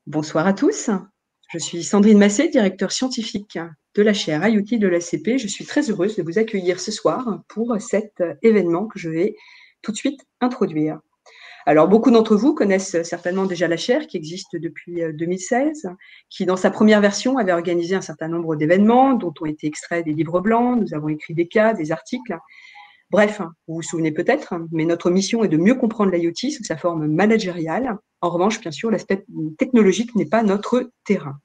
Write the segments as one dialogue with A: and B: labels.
A: Bonsoir à tous. Je suis Sandrine Massé, directeur scientifique de la chaire IoT de l'ACP. Je suis très heureuse de vous accueillir ce soir pour cet événement que je vais tout de suite introduire. Alors, beaucoup d'entre vous connaissent certainement déjà la chaire qui existe depuis 2016, qui, dans sa première version, avait organisé un certain nombre d'événements dont ont été extraits des livres blancs. Nous avons écrit des cas, des articles. Bref, vous vous souvenez peut-être, mais notre mission est de mieux comprendre l'IoT sous sa forme managériale. En revanche, bien sûr, l'aspect technologique n'est pas notre terrain.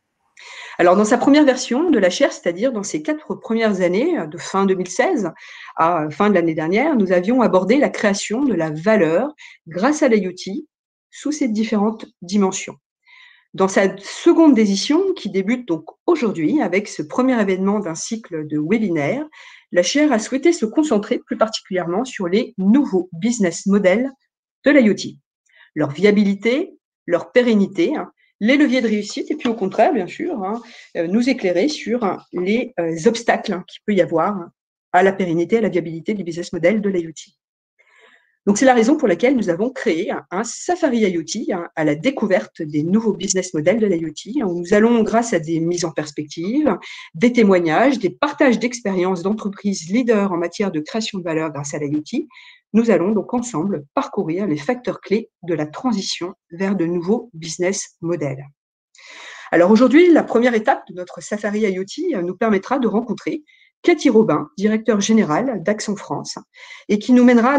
A: Alors, dans sa première version de la chaire, c'est-à-dire dans ses 4 premières années, de fin 2016 à fin de l'année dernière, nous avions abordé la création de la valeur grâce à l'IoT sous ses différentes dimensions. Dans sa seconde édition, qui débute donc aujourd'hui avec ce premier événement d'un cycle de webinaires, la chaire a souhaité se concentrer plus particulièrement sur les nouveaux business models de l'IoT, leur viabilité, leur pérennité, les leviers de réussite et puis au contraire, bien sûr, nous éclairer sur les obstacles qu'il peut y avoir à la pérennité, à la viabilité du business model de l'IoT. Donc, c'est la raison pour laquelle nous avons créé un Safari IoT à la découverte des nouveaux business models de l'IoT, où nous allons, grâce à des mises en perspective, des témoignages, des partages d'expériences d'entreprises leaders en matière de création de valeur grâce à l'IoT, nous allons donc ensemble parcourir les facteurs clés de la transition vers de nouveaux business models. Alors aujourd'hui, la première étape de notre Safari IoT nous permettra de rencontrer Cathy Robin, directeur général d'Axon France, et qui nous mènera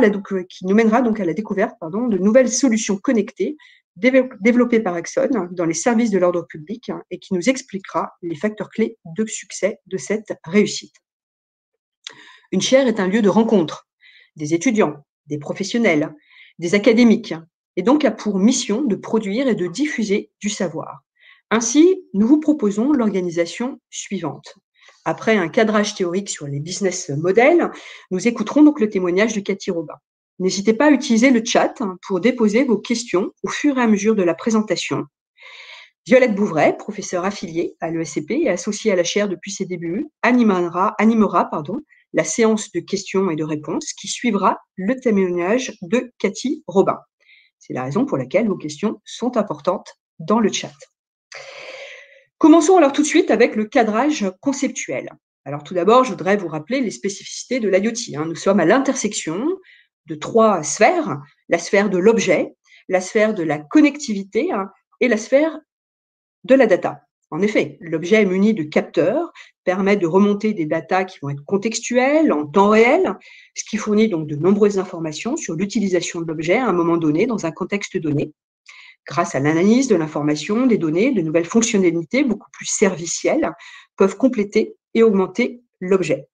A: donc à la découverte de nouvelles solutions connectées développées par Axon dans les services de l'ordre public et qui nous expliquera les facteurs clés de succès de cette réussite. Une chaire est un lieu de rencontre des étudiants, des professionnels, des académiques, et donc a pour mission de produire et de diffuser du savoir. Ainsi, nous vous proposons l'organisation suivante. Après un cadrage théorique sur les business models, nous écouterons donc le témoignage de Cathy Robin. N'hésitez pas à utiliser le chat pour déposer vos questions au fur et à mesure de la présentation. Violette Bouvray, professeure affiliée à l'ESCP et associée à la chaire depuis ses débuts, animera la séance de questions et de réponses qui suivra le témoignage de Cathy Robin. C'est la raison pour laquelle vos questions sont importantes dans le chat. Commençons alors tout de suite avec le cadrage conceptuel. Alors tout d'abord, je voudrais vous rappeler les spécificités de l'IoT. Nous sommes à l'intersection de 3 sphères, la sphère de l'objet, la sphère de la connectivité et la sphère de la data. En effet, l'objet est muni de capteurs, permet de remonter des datas qui vont être contextuelles, en temps réel, ce qui fournit donc de nombreuses informations sur l'utilisation de l'objet à un moment donné dans un contexte donné. Grâce à l'analyse de l'information, des données, de nouvelles fonctionnalités beaucoup plus servicielles peuvent compléter et augmenter l'objet.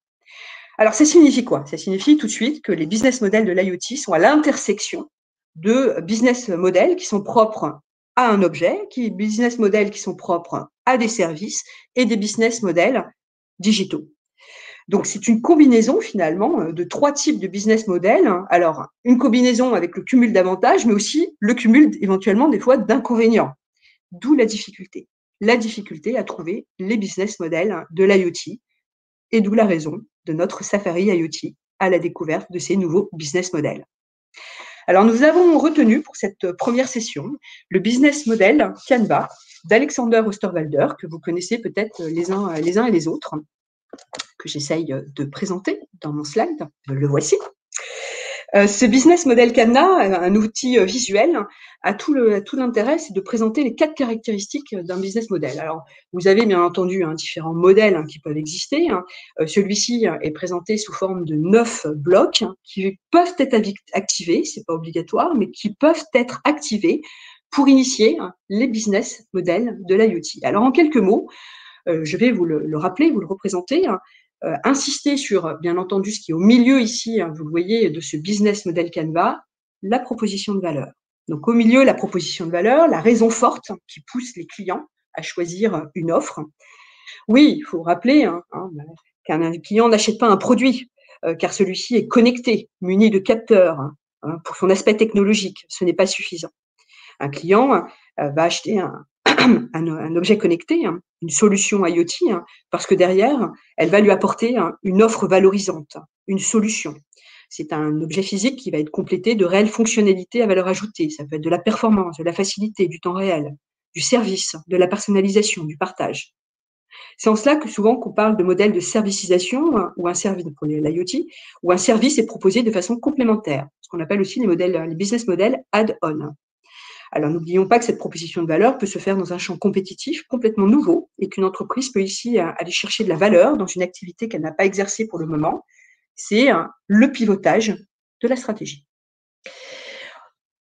A: Alors, ça signifie quoi? Ça signifie tout de suite que les business models de l'IoT sont à l'intersection de business models qui sont propres à un objet, des business models qui sont propres à des services et des business models digitaux. Donc, c'est une combinaison finalement de 3 types de business models. Alors, une combinaison avec le cumul d'avantages, mais aussi le cumul éventuellement des fois d'inconvénients. D'où la difficulté. La difficulté à trouver les business models de l'IoT et d'où la raison de notre Safari IoT à la découverte de ces nouveaux business models. Alors, nous avons retenu pour cette première session le business model Canva d'Alexander Osterwalder, que vous connaissez peut-être les uns et les autres, que j'essaye de présenter dans mon slide. Le voici. Ce business model Canva, un outil visuel, a tout l'intérêt, c'est de présenter les 4 caractéristiques d'un business model. Alors, vous avez bien entendu différents modèles qui peuvent exister. Celui-ci est présenté sous forme de 9 blocs qui peuvent être activés, c'est pas obligatoire, mais qui peuvent être activés pour initier les business models de l'IoT. Alors, en quelques mots, je vais vous le rappeler, vous le représenter. Insister sur, bien entendu, ce qui est au milieu ici, vous le voyez, de ce business model Canva, la proposition de valeur. Donc, au milieu, la proposition de valeur, la raison forte qui pousse les clients à choisir une offre. Oui, il faut rappeler qu'un client n'achète pas un produit, car celui-ci est connecté, muni de capteurs. Pour son aspect technologique, ce n'est pas suffisant. Un client va acheter un objet connecté, une solution IoT, parce que derrière, elle va lui apporter une offre valorisante, une solution. C'est un objet physique qui va être complété de réelles fonctionnalités à valeur ajoutée. Ça peut être de la performance, de la facilité, du temps réel. du service, de la personnalisation, du partage. C'est en cela que souvent qu'on parle de modèle de servicisation ou un service pour l'IoT, où un service est proposé de façon complémentaire, ce qu'on appelle aussi les business models add-on. Alors n'oublions pas que cette proposition de valeur peut se faire dans un champ compétitif complètement nouveau et qu'une entreprise peut ici aller chercher de la valeur dans une activité qu'elle n'a pas exercée pour le moment. C'est le pilotage de la stratégie.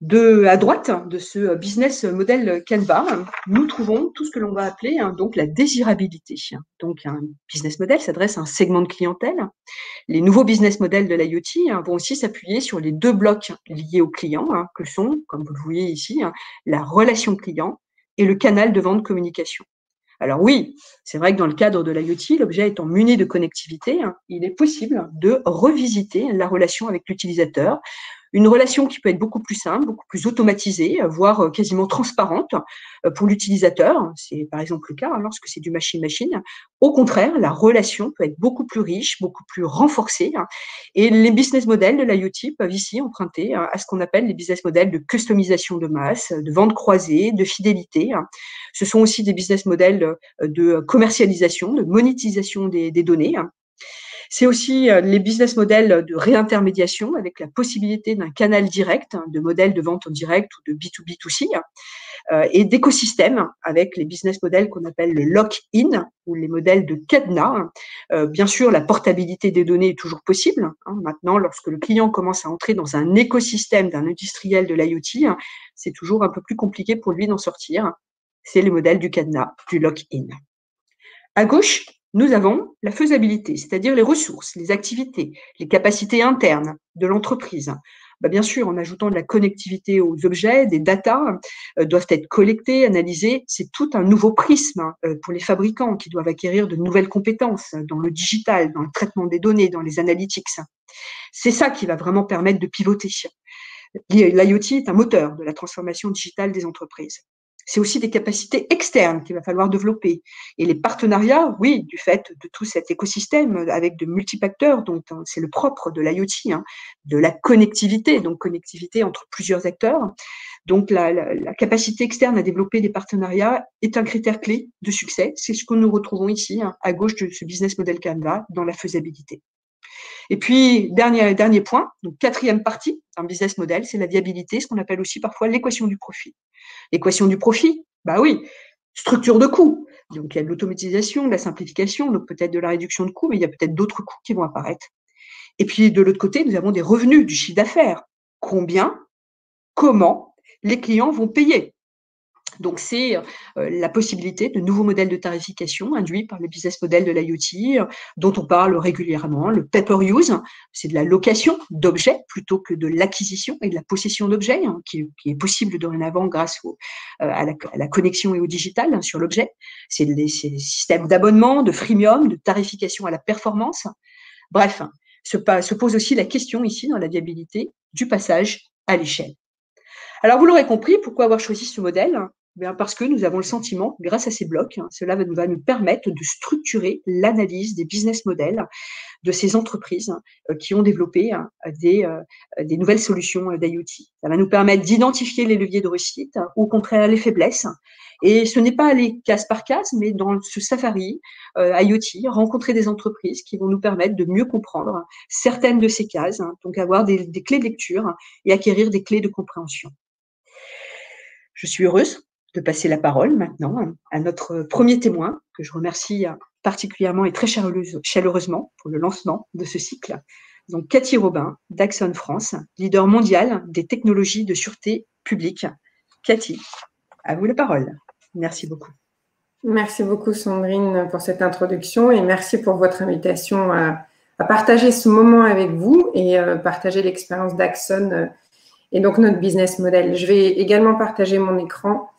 A: À droite de ce business model Canva, nous trouvons tout ce que l'on va appeler donc la désirabilité. Donc un business model s'adresse à un segment de clientèle. Les nouveaux business models de l'IoT vont aussi s'appuyer sur les deux blocs liés au client, que sont, comme vous le voyez ici, la relation client et le canal de vente communication. Alors oui, c'est vrai que dans le cadre de l'IoT, l'objet étant muni de connectivité, il est possible de revisiter la relation avec l'utilisateur. Une relation qui peut être beaucoup plus simple, beaucoup plus automatisée, voire quasiment transparente pour l'utilisateur. C'est par exemple le cas lorsque c'est du machine-machine. Au contraire, la relation peut être beaucoup plus riche, beaucoup plus renforcée. Et les business models de l'IoT peuvent ici emprunter à ce qu'on appelle les business models de customisation de masse, de vente croisée, de fidélité. Ce sont aussi des business models de commercialisation, de monétisation des données. C'est aussi les business models de réintermédiation avec la possibilité d'un canal direct, de modèles de vente en direct ou de B2B2C, et d'écosystèmes avec les business models qu'on appelle le lock-in ou les modèles de cadenas. Bien sûr, la portabilité des données est toujours possible. Maintenant, lorsque le client commence à entrer dans un écosystème d'un industriel de l'IoT, c'est toujours un peu plus compliqué pour lui d'en sortir. C'est les modèles du cadenas, du lock-in. À gauche, nous avons la faisabilité, c'est-à-dire les ressources, les activités, les capacités internes de l'entreprise. Bien sûr, en ajoutant de la connectivité aux objets, des datas doivent être collectées, analysées. C'est tout un nouveau prisme pour les fabricants qui doivent acquérir de nouvelles compétences dans le digital, dans le traitement des données, dans les analytics. C'est ça qui va vraiment permettre de pivoter. L'IoT est un moteur de la transformation digitale des entreprises. C'est aussi des capacités externes qu'il va falloir développer. Et les partenariats, oui, du fait de tout cet écosystème avec de multiples acteurs, dont c'est le propre de l'IoT, de la connectivité, donc connectivité entre plusieurs acteurs. Donc la capacité externe à développer des partenariats est un critère clé de succès. C'est ce que nous retrouvons ici, à gauche de ce business model Canva, dans la faisabilité. Et puis, dernier point, donc quatrième partie d'un business model, c'est la viabilité, ce qu'on appelle aussi parfois l'équation du profit. L'équation du profit, oui, structure de coûts. Donc, il y a de l'automatisation, de la simplification, donc peut-être de la réduction de coûts, mais il y a peut-être d'autres coûts qui vont apparaître. Et puis, de l'autre côté, nous avons des revenus, du chiffre d'affaires. Combien, comment les clients vont payer. Donc, c'est la possibilité de nouveaux modèles de tarification induits par les business models de l'IoT, dont on parle régulièrement. Le pay-per-use, c'est de la location d'objets plutôt que de l'acquisition et de la possession d'objets, qui est possible dorénavant grâce à la connexion et au digital sur l'objet. C'est des systèmes d'abonnement, de freemium, de tarification à la performance. Bref, se pose aussi la question ici, dans la viabilité, du passage à l'échelle. Alors, vous l'aurez compris, pourquoi avoir choisi ce modèle ? Parce que nous avons le sentiment, grâce à ces blocs, cela va nous permettre de structurer l'analyse des business models de ces entreprises qui ont développé des nouvelles solutions d'IoT. Ça va nous permettre d'identifier les leviers de réussite ou au contraire les faiblesses. Et ce n'est pas aller case par case, mais dans ce safari IoT, rencontrer des entreprises qui vont nous permettre de mieux comprendre certaines de ces cases, donc avoir des clés de lecture et acquérir des clés de compréhension. Je suis heureuse de passer la parole maintenant à notre premier témoin, que je remercie particulièrement et très chaleureusement pour le lancement de ce cycle. Donc, Cathy Robin, d'Axon France, leader mondial des technologies de sûreté publique. Cathy, à vous la parole. Merci beaucoup.
B: Merci beaucoup, Sandrine, pour cette introduction et merci pour votre invitation à partager ce moment avec vous et partager l'expérience d'Axon et donc notre business model. Je vais également partager mon écran.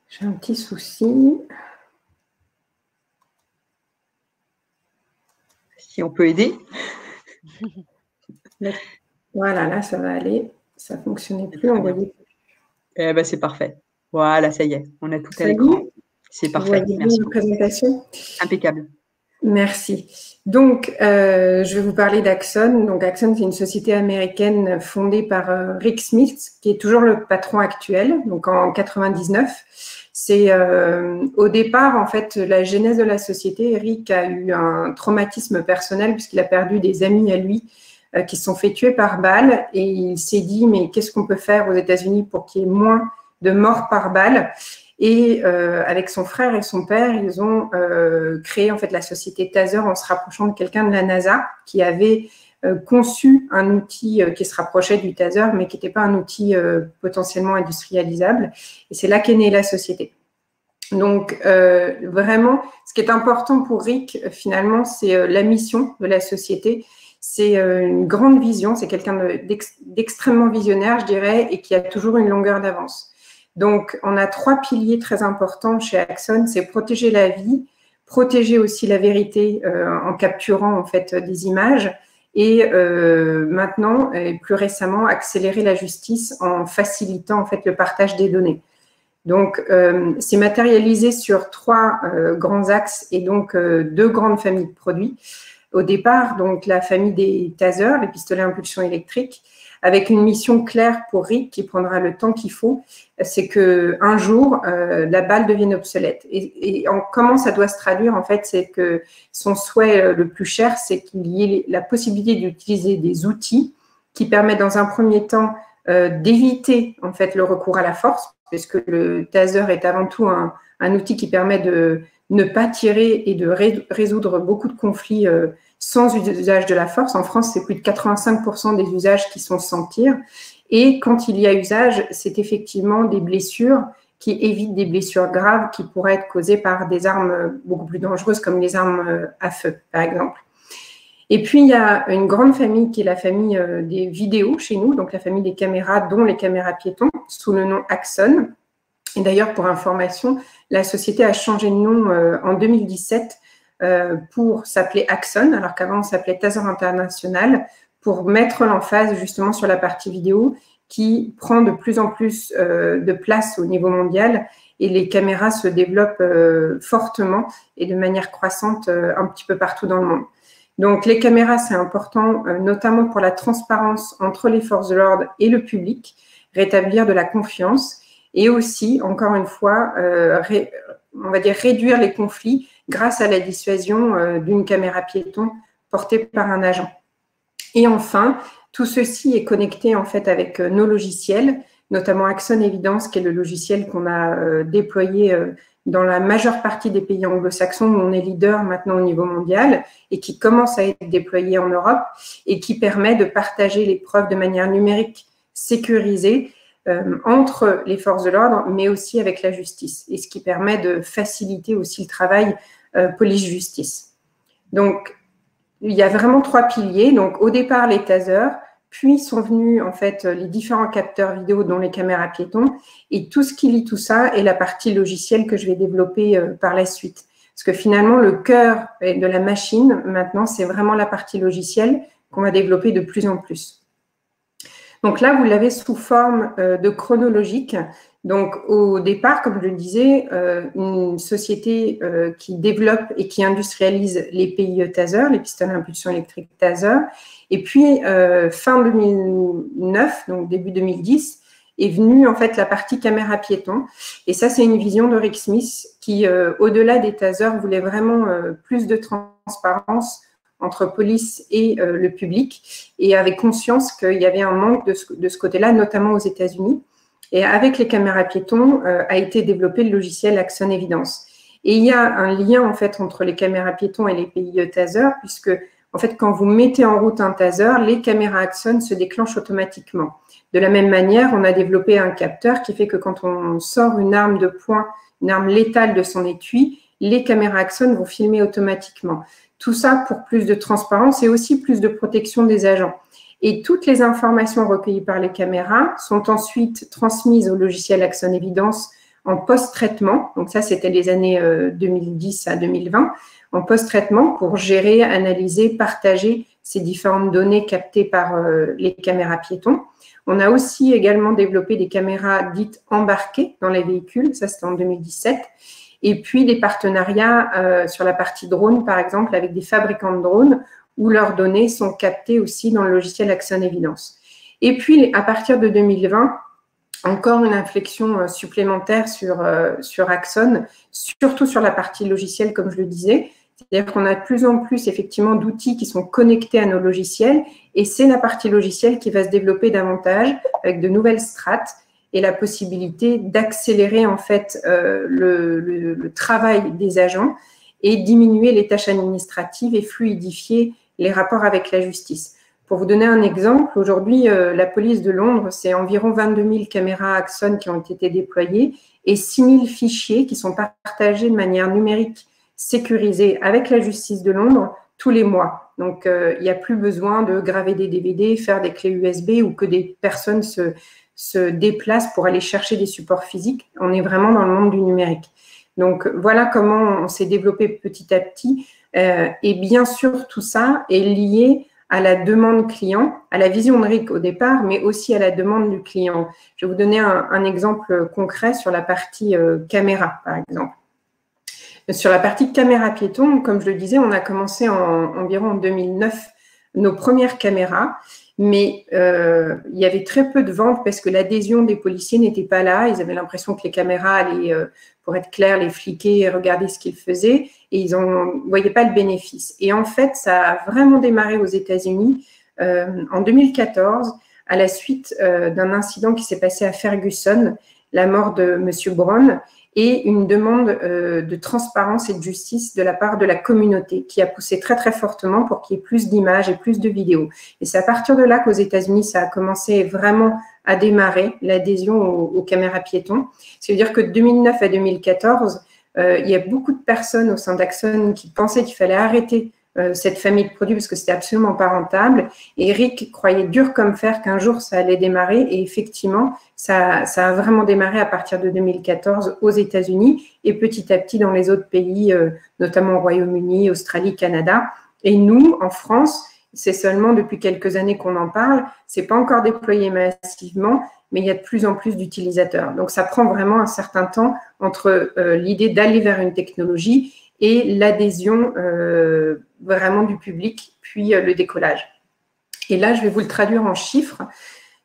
B: J'ai un petit souci.
A: Si on peut aider.
B: Voilà, là, ça va aller. Ça ne fonctionnait plus. On voyait.
A: Eh ben, c'est parfait. Voilà, ça y est, on a tout à
B: Ça y
A: l'écran.
B: est.
A: C'est
B: Vous
A: parfait.
B: voyez bien la présentation?
A: Impeccable.
B: Merci. Donc, je vais vous parler d'Axon. Donc, Axon, c'est une société américaine fondée par Rick Smith, qui est toujours le patron actuel, donc en 99. C'est au départ, en fait, la genèse de la société. Rick a eu un traumatisme personnel puisqu'il a perdu des amis à lui qui se sont fait tuer par balle. Et il s'est dit, mais qu'est-ce qu'on peut faire aux États-Unis pour qu'il y ait moins de morts par balle? Et avec son frère et son père, ils ont créé en fait la société Taser en se rapprochant de quelqu'un de la NASA qui avait conçu un outil qui se rapprochait du Taser, mais qui n'était pas un outil potentiellement industrialisable. Et c'est là qu'est née la société. Donc vraiment, ce qui est important pour Rick, finalement, c'est la mission de la société. C'est une grande vision, c'est quelqu'un d'extrêmement visionnaire, je dirais, et qui a toujours une longueur d'avance. Donc, on a 3 piliers très importants chez Axon, c'est protéger la vie, protéger aussi la vérité en capturant en fait des images et maintenant, et plus récemment, accélérer la justice en facilitant en fait le partage des données. Donc, c'est matérialisé sur 3 grands axes et donc 2 grandes familles de produits. Au départ, donc la famille des tasers, les pistolets à impulsion électrique, avec une mission claire pour Rick qui prendra le temps qu'il faut, c'est qu'un jour, la balle devienne obsolète. Et comment ça doit se traduire, en fait, c'est que son souhait le plus cher, c'est qu'il y ait la possibilité d'utiliser des outils qui permettent dans un premier temps d'éviter en fait le recours à la force, puisque le taser est avant tout un outil qui permet de ne pas tirer et de résoudre beaucoup de conflits sans usage de la force. En France, c'est plus de 85% des usages qui sont sans tir. Et quand il y a usage, c'est effectivement des blessures qui évitent des blessures graves qui pourraient être causées par des armes beaucoup plus dangereuses comme les armes à feu, par exemple. Et puis, il y a une grande famille qui est la famille des vidéos chez nous, donc la famille des caméras, dont les caméras piétons, sous le nom Axon. Et d'ailleurs, pour information, la société a changé de nom en 2017 pour s'appeler Axon, alors qu'avant, on s'appelait Taser International, pour mettre l'emphase justement sur la partie vidéo qui prend de plus en plus de place au niveau mondial et les caméras se développent fortement et de manière croissante un petit peu partout dans le monde. Donc, les caméras, c'est important, notamment pour la transparence entre les forces de l'ordre et le public, rétablir de la confiance et aussi, encore une fois, on va dire réduire les conflits grâce à la dissuasion d'une caméra piéton portée par un agent. Et enfin, tout ceci est connecté en fait avec nos logiciels, notamment Axon Evidence, qui est le logiciel qu'on a déployé dans la majeure partie des pays anglo-saxons où on est leader maintenant au niveau mondial et qui commence à être déployé en Europe et qui permet de partager les preuves de manière numérique sécurisée entre les forces de l'ordre, mais aussi avec la justice, et ce qui permet de faciliter aussi le travail police-justice. Donc, il y a vraiment 3 piliers. Donc, au départ, les tasers, puis sont venus en fait les différents capteurs vidéo, dont les caméras piétons, et tout ce qui lie tout ça est la partie logicielle que je vais développer par la suite. Parce que finalement, le cœur de la machine, maintenant, c'est vraiment la partie logicielle qu'on va développer de plus en plus. Donc là, vous l'avez sous forme de chronologique. Donc, au départ, comme je le disais, une société qui développe et qui industrialise les PIE Taser, les pistolets à impulsion électrique Taser. Et puis, fin 2009, donc début 2010, est venue en fait la partie caméra piéton. Et ça, c'est une vision de Rick Smith qui, au-delà des tasers, voulait vraiment plus de transparence entre police et le public, et avait conscience qu'il y avait un manque de ce côté-là, notamment aux États-Unis. Et avec les caméras piétons, a été développé le logiciel Axon Evidence. Et il y a un lien en fait entre les caméras piétons et les PIE Taser, puisque en fait, quand vous mettez en route un taser, les caméras Axon se déclenchent automatiquement. De la même manière, on a développé un capteur qui fait que quand on sort une arme de poing, une arme létale de son étui, les caméras Axon vont filmer automatiquement. Tout ça pour plus de transparence et aussi plus de protection des agents. Et toutes les informations recueillies par les caméras sont ensuite transmises au logiciel Axon Evidence en post-traitement. Donc ça, c'était les années 2010 à 2020, en post-traitement pour gérer, analyser, partager ces différentes données captées par les caméras piétons. On a aussi également développé des caméras dites embarquées dans les véhicules, ça c'était en 2017. Et puis des partenariats sur la partie drone, par exemple, avec des fabricants de drones, où leurs données sont captées aussi dans le logiciel Axon Evidence. Et puis, à partir de 2020, encore une inflexion supplémentaire sur Axon, surtout sur la partie logicielle, comme je le disais. C'est-à-dire qu'on a de plus en plus, effectivement, d'outils qui sont connectés à nos logiciels, et c'est la partie logicielle qui va se développer davantage avec de nouvelles strates et la possibilité d'accélérer, en fait, le travail des agents et diminuer les tâches administratives et fluidifier les rapports avec la justice. Pour vous donner un exemple, aujourd'hui, la police de Londres, c'est environ 22 000 caméras Axon qui ont été déployées et 6 000 fichiers qui sont partagés de manière numérique sécurisée avec la justice de Londres tous les mois. Donc, il n'y a plus besoin de graver des DVD, faire des clés USB ou que des personnes se déplacent pour aller chercher des supports physiques. On est vraiment dans le monde du numérique. Donc, voilà comment on s'est développé petit à petit. Et bien sûr, tout ça est lié à la demande client, à la vision de Rick au départ, mais aussi à la demande du client. Je vais vous donner un exemple concret sur la partie caméra, par exemple. Sur la partie caméra piéton, comme je le disais, on a commencé environ en 2009 nos premières caméras, mais il y avait très peu de ventes parce que l'adhésion des policiers n'était pas là. Ils avaient l'impression que les caméras allaient, pour être clair, les fliquer et regarder ce qu'ils faisaient, et ils ne voyaient pas le bénéfice. Et en fait, ça a vraiment démarré aux États-Unis en 2014, à la suite d'un incident qui s'est passé à Ferguson, la mort de M. Brown, et une demande de transparence et de justice de la part de la communauté qui a poussé très, très fortement pour qu'il y ait plus d'images et plus de vidéos. Et c'est à partir de là qu'aux États-Unis, ça a commencé vraiment à démarrer l'adhésion aux caméras piétons. Ce qui veut dire que de 2009 à 2014, il y a beaucoup de personnes au sein d'Axon qui pensaient qu'il fallait arrêter cette famille de produits parce que c'était absolument pas rentable. Et Eric croyait dur comme fer qu'un jour ça allait démarrer. Et effectivement, ça a vraiment démarré à partir de 2014 aux États-Unis et petit à petit dans les autres pays, notamment au Royaume-Uni, Australie, Canada. Et nous, en France, c'est seulement depuis quelques années qu'on en parle. C'est pas encore déployé massivement, mais il y a de plus en plus d'utilisateurs. Donc, ça prend vraiment un certain temps entre l'idée d'aller vers une technologie et l'adhésion vraiment du public, puis le décollage. Et là, je vais vous le traduire en chiffres.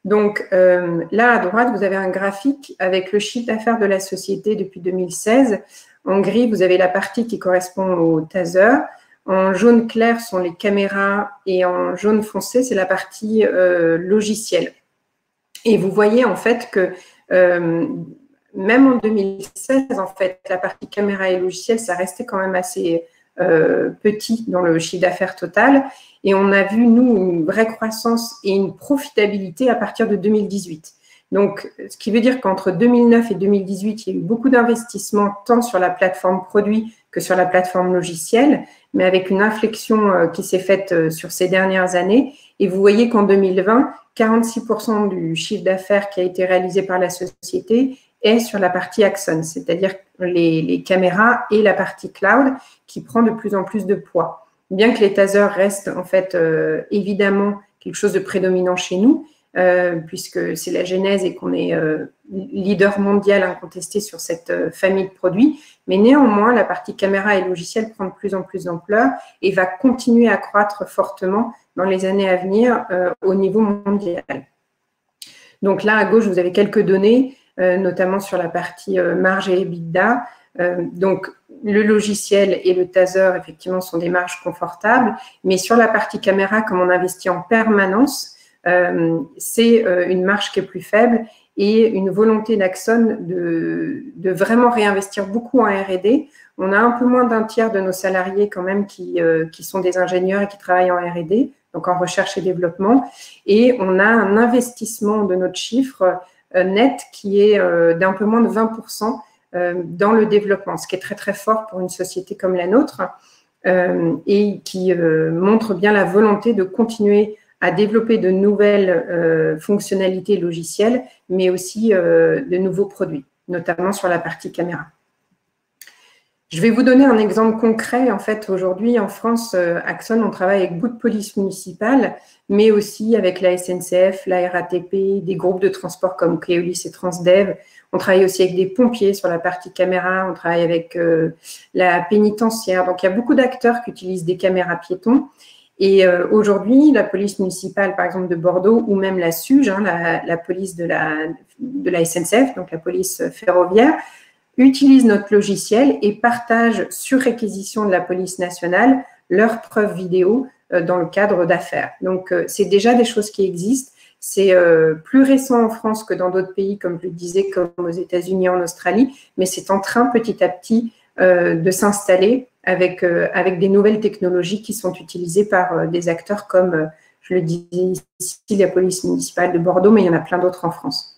B: Donc, là, à droite, vous avez un graphique avec le chiffre d'affaires de la société depuis 2016. En gris, vous avez la partie qui correspond au taser. En jaune clair sont les caméras et en jaune foncé, c'est la partie logicielle. Et vous voyez en fait que même en 2016, en fait, la partie caméra et logiciel, ça restait quand même assez petit dans le chiffre d'affaires total. Et on a vu, nous, une vraie croissance et une profitabilité à partir de 2018. Donc, ce qui veut dire qu'entre 2009 et 2018, il y a eu beaucoup d'investissements tant sur la plateforme produit que sur la plateforme logicielle, mais avec une inflexion qui s'est faite sur ces dernières années. Et vous voyez qu'en 2020, 46% du chiffre d'affaires qui a été réalisé par la société est sur la partie Axon, c'est-à-dire les caméras et la partie cloud qui prend de plus en plus de poids. Bien que les tasers restent en fait évidemment quelque chose de prédominant chez nous, puisque c'est la genèse et qu'on est leader mondial incontesté sur cette famille de produits, mais néanmoins, la partie caméra et logiciel prend de plus en plus d'ampleur et va continuer à croître fortement dans les années à venir au niveau mondial. Donc là, à gauche, vous avez quelques données, notamment sur la partie marge et EBITDA. Donc, le logiciel et le taser, effectivement, sont des marges confortables, mais sur la partie caméra, comme on investit en permanence, c'est une marge qui est plus faible et une volonté d'Axon de vraiment réinvestir beaucoup en R&D. On a un peu moins d'un tiers de nos salariés quand même qui sont des ingénieurs et qui travaillent en R&D, donc en recherche et développement. Et on a un investissement de notre chiffre net qui est d'un peu moins de 20% dans le développement, ce qui est très, très fort pour une société comme la nôtre et qui montre bien la volonté de continuer à développer de nouvelles fonctionnalités logicielles, mais aussi de nouveaux produits, notamment sur la partie caméra. Je vais vous donner un exemple concret. En fait, aujourd'hui, en France, Axon, on travaille avec beaucoup de police municipale, mais aussi avec la SNCF, la RATP, des groupes de transport comme Keolis et Transdev. On travaille aussi avec des pompiers sur la partie caméra. On travaille avec la pénitentiaire. Donc, il y a beaucoup d'acteurs qui utilisent des caméras piétons. Et aujourd'hui, la police municipale, par exemple, de Bordeaux, ou même la SUGE, la police de la SNCF, donc la police ferroviaire, utilisent notre logiciel et partagent sur réquisition de la police nationale leurs preuves vidéo dans le cadre d'affaires. Donc, c'est déjà des choses qui existent. C'est plus récent en France que dans d'autres pays, comme je le disais, comme aux États-Unis, en Australie, mais c'est en train petit à petit de s'installer avec des nouvelles technologies qui sont utilisées par des acteurs comme, je le disais ici, la police municipale de Bordeaux, mais il y en a plein d'autres en France.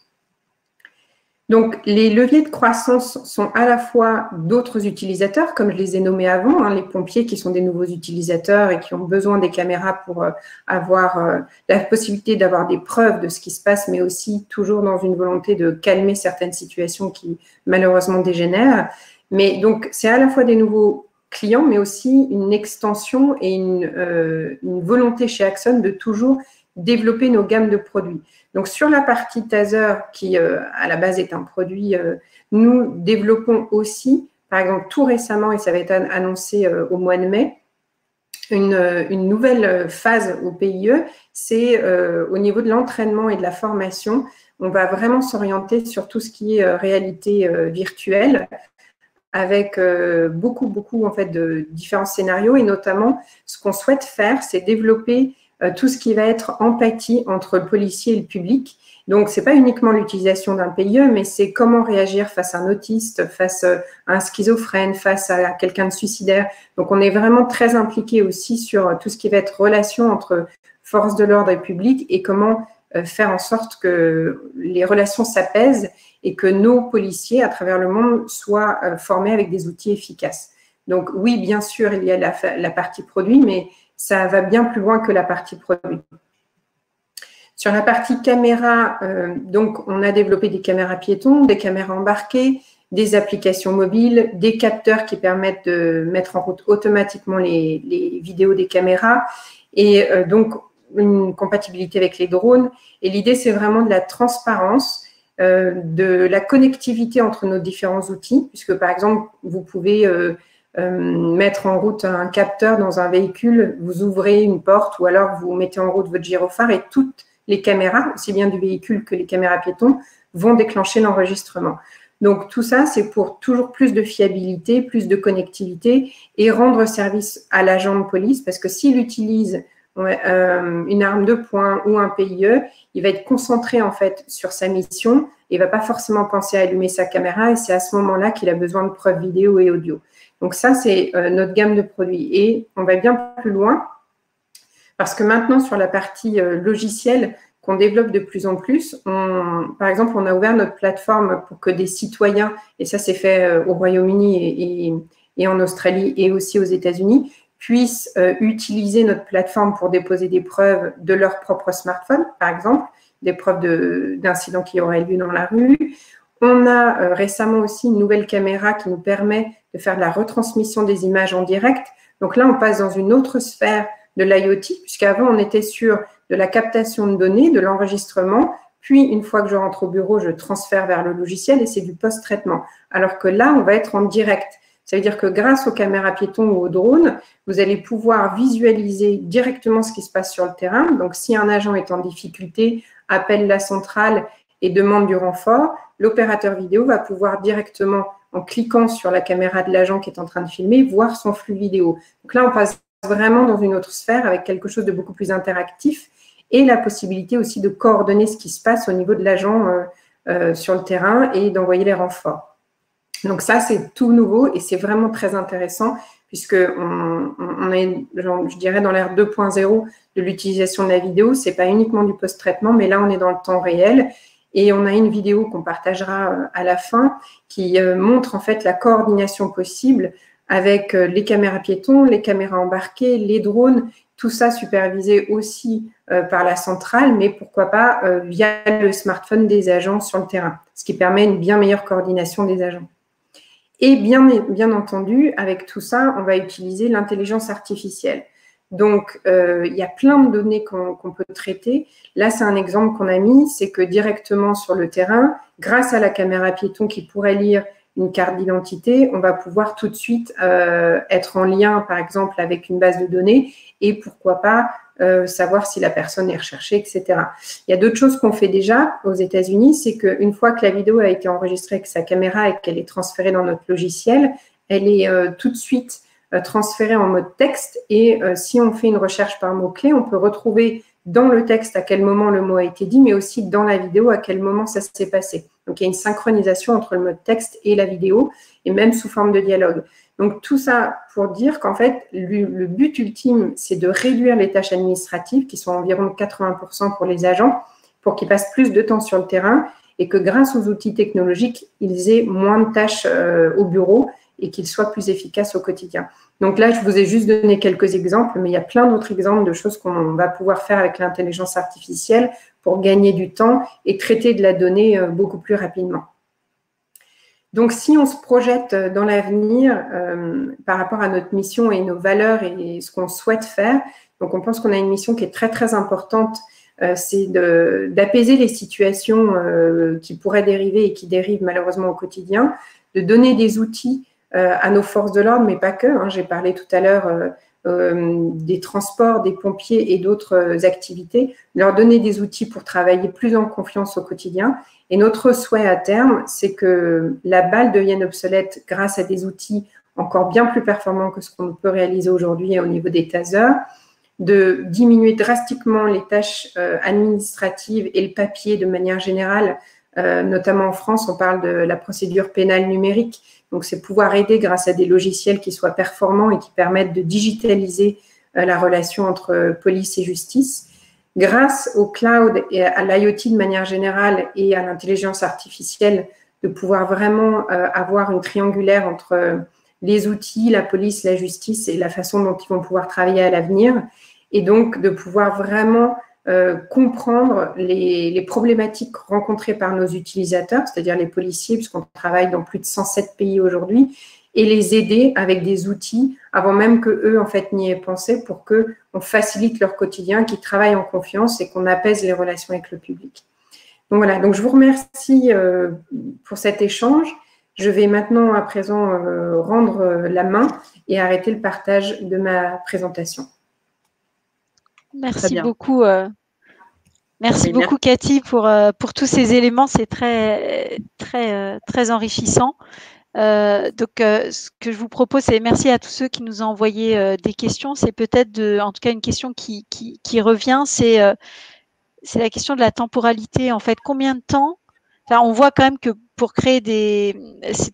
B: Donc, les leviers de croissance sont à la fois d'autres utilisateurs, comme je les ai nommés avant, les pompiers qui sont des nouveaux utilisateurs et qui ont besoin des caméras pour avoir la possibilité d'avoir des preuves de ce qui se passe, mais aussi toujours dans une volonté de calmer certaines situations qui malheureusement dégénèrent. Mais donc, c'est à la fois des nouveaux clients, mais aussi une extension et une volonté chez Axon de toujours développer nos gammes de produits. Donc, sur la partie Taser, qui à la base est un produit, nous développons aussi, par exemple, tout récemment, et ça va être annoncé au mois de mai, une nouvelle phase au PIE, c'est au niveau de l'entraînement et de la formation. On va vraiment s'orienter sur tout ce qui est réalité virtuelle, avec beaucoup en fait de différents scénarios, et notamment ce qu'on souhaite faire, c'est développer tout ce qui va être empathie entre le policier et le public. Donc, ce n'est pas uniquement l'utilisation d'un PIE, mais c'est comment réagir face à un autiste, face à un schizophrène, face à quelqu'un de suicidaire. Donc, on est vraiment très impliqué aussi sur tout ce qui va être relation entre forces de l'ordre et public, et comment faire en sorte que les relations s'apaisent et que nos policiers à travers le monde soient formés avec des outils efficaces. Donc, oui, bien sûr, il y a la partie produit, mais ça va bien plus loin que la partie produit. Sur la partie caméra, donc on a développé des caméras piétons, des caméras embarquées, des applications mobiles, des capteurs qui permettent de mettre en route automatiquement les vidéos des caméras, et donc une compatibilité avec les drones. Et l'idée, c'est vraiment de la transparence, de la connectivité entre nos différents outils, puisque par exemple, vous pouvez mettre en route un capteur dans un véhicule, vous ouvrez une porte, ou alors vous mettez en route votre gyrophare, et toutes les caméras, aussi bien du véhicule que les caméras piétons, vont déclencher l'enregistrement. Donc, tout ça, c'est pour toujours plus de fiabilité, plus de connectivité, et rendre service à l'agent de police, parce que s'il utilise une arme de poing ou un PIE, il va être concentré en fait sur sa mission, et il ne va pas forcément penser à allumer sa caméra, et c'est à ce moment-là qu'il a besoin de preuves vidéo et audio. Donc ça, c'est notre gamme de produits. Et on va bien plus loin, parce que maintenant, sur la partie logicielle qu'on développe de plus en plus, par exemple, on a ouvert notre plateforme pour que des citoyens, et ça c'est fait au Royaume-Uni et en Australie et aussi aux États-Unis, puissent utiliser notre plateforme pour déposer des preuves de leur propre smartphone, par exemple, des preuves d'incidents qui auraient lieu dans la rue. On a récemment aussi une nouvelle caméra qui nous permet de faire de la retransmission des images en direct. Donc là, on passe dans une autre sphère de l'IoT, puisqu'avant, on était sur de la captation de données, de l'enregistrement, puis une fois que je rentre au bureau, je transfère vers le logiciel et c'est du post-traitement. Alors que là, on va être en direct. Ça veut dire que grâce aux caméras piétons ou aux drones, vous allez pouvoir visualiser directement ce qui se passe sur le terrain. Donc, si un agent est en difficulté, appelle la centrale et demande du renfort, l'opérateur vidéo va pouvoir directement, en cliquant sur la caméra de l'agent qui est en train de filmer, voir son flux vidéo. Donc là, on passe vraiment dans une autre sphère avec quelque chose de beaucoup plus interactif, et la possibilité aussi de coordonner ce qui se passe au niveau de l'agent sur le terrain et d'envoyer les renforts. Donc ça, c'est tout nouveau et c'est vraiment très intéressant, puisqu'on est, je dirais, dans l'ère 2.0 de l'utilisation de la vidéo. Ce n'est pas uniquement du post-traitement, mais là, on est dans le temps réel. Et on a une vidéo qu'on partagera à la fin qui montre en fait la coordination possible avec les caméras piétons, les caméras embarquées, les drones, tout ça supervisé aussi par la centrale, mais pourquoi pas via le smartphone des agents sur le terrain, ce qui permet une bien meilleure coordination des agents. Et bien entendu, avec tout ça, on va utiliser l'intelligence artificielle. Donc, il y a plein de données qu'on peut traiter. Là, c'est un exemple qu'on a mis, c'est que directement sur le terrain, grâce à la caméra piéton qui pourrait lire une carte d'identité, on va pouvoir tout de suite être en lien, par exemple, avec une base de données et pourquoi pas savoir si la personne est recherchée, etc. Il y a d'autres choses qu'on fait déjà aux États-Unis, c'est qu'une fois que la vidéo a été enregistrée avec sa caméra et qu'elle est transférée dans notre logiciel, elle est tout de suite transférée en mode texte et si on fait une recherche par mot-clé, on peut retrouver dans le texte à quel moment le mot a été dit, mais aussi dans la vidéo à quel moment ça s'est passé. Donc, il y a une synchronisation entre le mode texte et la vidéo, et même sous forme de dialogue. Donc, tout ça pour dire qu'en fait, le but ultime, c'est de réduire les tâches administratives, qui sont environ 80% pour les agents, pour qu'ils passent plus de temps sur le terrain, et que grâce aux outils technologiques, ils aient moins de tâches au bureau et qu'ils soient plus efficaces au quotidien. Donc là, je vous ai juste donné quelques exemples, mais il y a plein d'autres exemples de choses qu'on va pouvoir faire avec l'intelligence artificielle pour gagner du temps et traiter de la donnée beaucoup plus rapidement. Donc, si on se projette dans l'avenir par rapport à notre mission et nos valeurs et ce qu'on souhaite faire, donc on pense qu'on a une mission qui est très, très importante, c'est d'apaiser les situations qui pourraient dériver et qui dérivent malheureusement au quotidien, de donner des outils à nos forces de l'ordre, mais pas que. J'ai parlé tout à l'heure des transports, des pompiers et d'autres activités, leur donner des outils pour travailler plus en confiance au quotidien. Et notre souhait à terme, c'est que la balle devienne obsolète grâce à des outils encore bien plus performants que ce qu'on peut réaliser aujourd'hui au niveau des tasers, de diminuer drastiquement les tâches administratives et le papier de manière générale. Notamment en France, on parle de la procédure pénale numérique. Donc, c'est pouvoir aider grâce à des logiciels qui soient performants et qui permettent de digitaliser la relation entre police et justice. Grâce au cloud et à l'IoT de manière générale et à l'intelligence artificielle, de pouvoir vraiment avoir une triangulaire entre les outils, la police, la justice et la façon dont ils vont pouvoir travailler à l'avenir. Et donc, de pouvoir vraiment comprendre les problématiques rencontrées par nos utilisateurs, c'est-à-dire les policiers, puisqu'on travaille dans plus de 107 pays aujourd'hui, et les aider avec des outils avant même qu'eux, en fait, n'y aient pensé pour qu'on facilite leur quotidien, qu'ils travaillent en confiance et qu'on apaise les relations avec le public. Donc voilà, donc je vous remercie pour cet échange. Je vais maintenant, à présent, rendre la main et arrêter le partage de ma présentation.
C: Merci beaucoup. Merci beaucoup, Cathy, pour tous ces éléments. C'est très, très, très enrichissant. Donc, ce que je vous propose, c'est merci à tous ceux qui nous ont envoyé des questions. C'est peut-être, en tout cas, une question qui revient. C'est la question de la temporalité. En fait, combien de temps? Enfin, on voit quand même que pour créer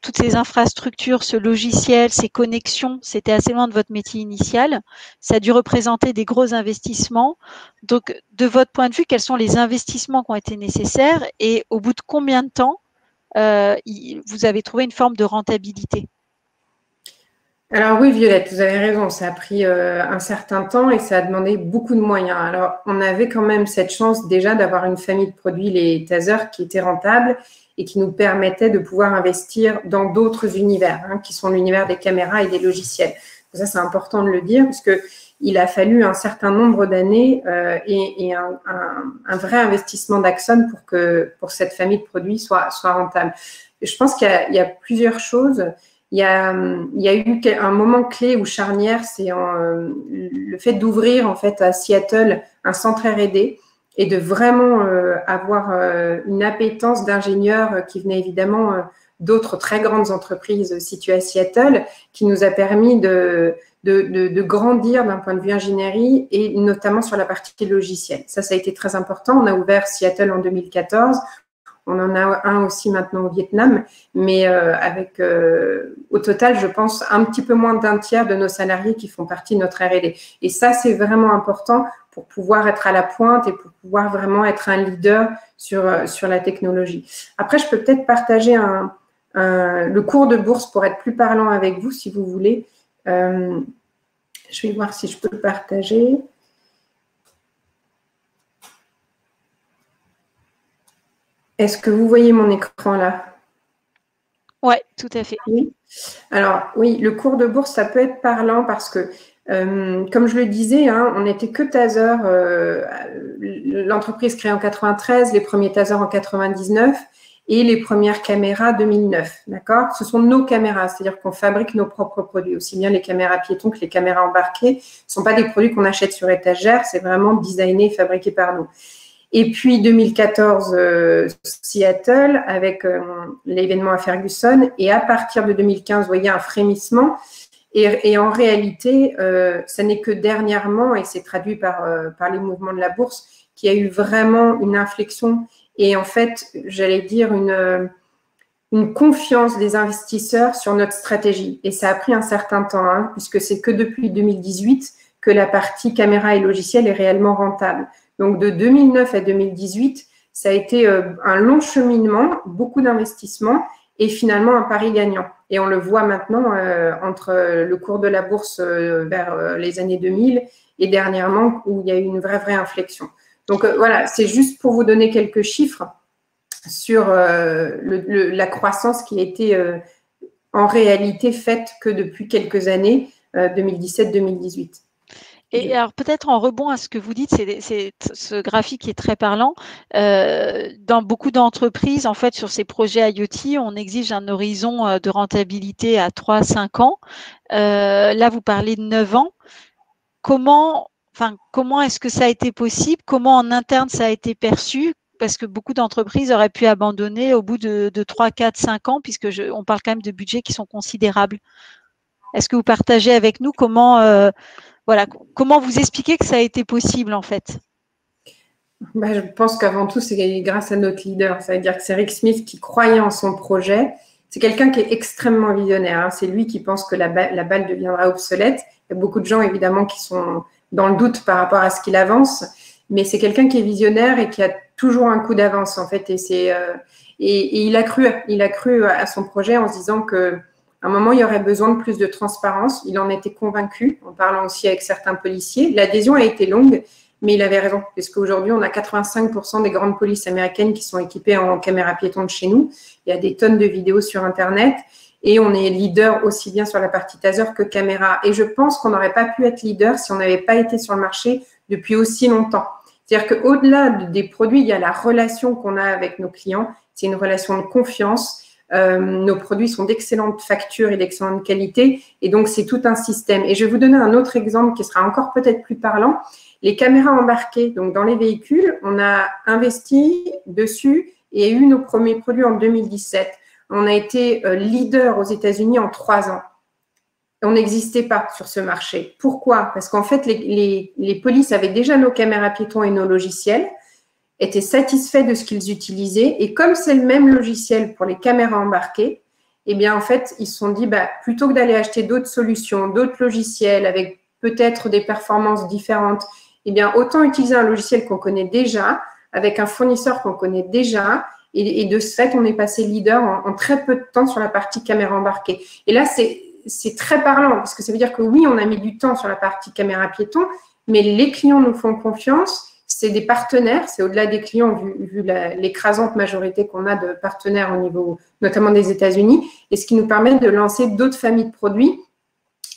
C: toutes ces infrastructures, ce logiciel, ces connexions, c'était assez loin de votre métier initial. Ça a dû représenter des gros investissements. Donc, de votre point de vue, quels sont les investissements qui ont été nécessaires et au bout de combien de temps vous avez trouvé une forme de rentabilité?
B: Alors oui, Violette, vous avez raison, ça a pris un certain temps et ça a demandé beaucoup de moyens. Alors, on avait quand même cette chance déjà d'avoir une famille de produits, les tasers, qui étaient rentables et qui nous permettaient de pouvoir investir dans d'autres univers, qui sont l'univers des caméras et des logiciels. Donc ça, c'est important de le dire, puisqu'il a fallu un certain nombre d'années et un vrai investissement d'Axon pour cette famille de produits soit rentable. Et je pense qu'il y a plusieurs choses. Il y a eu un moment clé ou charnière, c'est le fait d'ouvrir en fait à Seattle un centre R&D et de vraiment avoir une appétence d'ingénieurs qui venaient évidemment d'autres très grandes entreprises situées à Seattle, qui nous a permis de grandir d'un point de vue ingénierie et notamment sur la partie logicielle. Ça a été très important. On a ouvert Seattle en 2014. On en a un aussi maintenant au Vietnam, mais avec au total, je pense, un petit peu moins d'un tiers de nos salariés qui font partie de notre R&D. Et ça, c'est vraiment important pour pouvoir être à la pointe et pour pouvoir vraiment être un leader sur la technologie. Après, je peux peut-être partager le cours de bourse pour être plus parlant avec vous, si vous voulez. Je vais voir si je peux le partager. Est-ce que vous voyez mon écran là?
C: Oui, tout à fait.
B: Oui. Alors, oui, le cours de bourse, ça peut être parlant parce que, comme je le disais, hein, on n'était que taser, l'entreprise créée en 93, les premiers tasers en 99 et les premières caméras 2009, d'accord? Ce sont nos caméras, c'est-à-dire qu'on fabrique nos propres produits, aussi bien les caméras piétons que les caméras embarquées. Ce ne sont pas des produits qu'on achète sur étagère, c'est vraiment designé et fabriqué par nous. Et puis 2014, Seattle avec l'événement à Ferguson. Et à partir de 2015, vous voyez un frémissement. Et en réalité, ça n'est que dernièrement, et c'est traduit par les mouvements de la bourse, qu'il y a eu vraiment une inflexion et en fait, j'allais dire une confiance des investisseurs sur notre stratégie. Et ça a pris un certain temps, hein, puisque c'est que depuis 2018 que la partie caméra et logiciel est réellement rentable. Donc, de 2009 à 2018, ça a été un long cheminement, beaucoup d'investissements et finalement un pari gagnant. Et on le voit maintenant entre le cours de la bourse vers les années 2000 et dernièrement où il y a eu une vraie inflexion. Donc, voilà, c'est juste pour vous donner quelques chiffres sur la croissance qui a été en réalité faite que depuis quelques années, 2017-2018.
C: Et alors peut-être en rebond à ce que vous dites, c'est ce graphique qui est très parlant. Dans beaucoup d'entreprises, en fait, sur ces projets IoT, on exige un horizon de rentabilité à 3-5 ans. Là, vous parlez de 9 ans. Comment est-ce que ça a été possible? Comment en interne ça a été perçu? Parce que beaucoup d'entreprises auraient pu abandonner au bout de 3, 4, 5 ans, puisque on parle quand même de budgets qui sont considérables. Est-ce que vous partagez avec nous comment vous expliquez que ça a été possible en fait?
B: Je pense qu'avant tout, c'est grâce à notre leader. Ça veut dire que c'est Rick Smith qui croyait en son projet. C'est quelqu'un qui est extrêmement visionnaire. Hein. C'est lui qui pense que la balle deviendra obsolète. Il y a beaucoup de gens, évidemment, qui sont dans le doute par rapport à ce qu'il avance. Mais c'est quelqu'un qui est visionnaire et qui a toujours un coup d'avance, en fait. Et il a cru à son projet en se disant que à un moment, il y aurait besoin de plus de transparence. Il en était convaincu, en parlant aussi avec certains policiers. L'adhésion a été longue, mais il avait raison, puisqu'aujourd'hui, on a 85% des grandes polices américaines qui sont équipées en caméras piétons de chez nous. Il y a des tonnes de vidéos sur Internet et on est leader aussi bien sur la partie taser que caméra. Et je pense qu'on n'aurait pas pu être leader si on n'avait pas été sur le marché depuis aussi longtemps. C'est-à-dire qu'au-delà des produits, il y a la relation qu'on a avec nos clients. C'est une relation de confiance. Nos produits sont d'excellentes factures et d'excellente qualité. Et donc, c'est tout un système. Et je vais vous donner un autre exemple qui sera encore peut-être plus parlant. Les caméras embarquées, donc dans les véhicules, on a investi dessus et eu nos premiers produits en 2017. On a été leader aux États-Unis en 3 ans. On n'existait pas sur ce marché. Pourquoi? Parce qu'en fait, les polices avaient déjà nos caméras piétons et nos logiciels, étaient satisfaits de ce qu'ils utilisaient. Et comme c'est le même logiciel pour les caméras embarquées, eh bien, en fait, ils se sont dit, plutôt que d'aller acheter d'autres solutions, d'autres logiciels avec peut-être des performances différentes, eh bien, autant utiliser un logiciel qu'on connaît déjà, avec un fournisseur qu'on connaît déjà. Et de ce fait, on est passé leader en très peu de temps sur la partie caméra embarquée. Et là, c'est très parlant, parce que ça veut dire que oui, on a mis du temps sur la partie caméra piéton, mais les clients nous font confiance. C'est des partenaires, c'est au-delà des clients, vu l'écrasante majorité qu'on a de partenaires au niveau, notamment des États-Unis, et ce qui nous permet de lancer d'autres familles de produits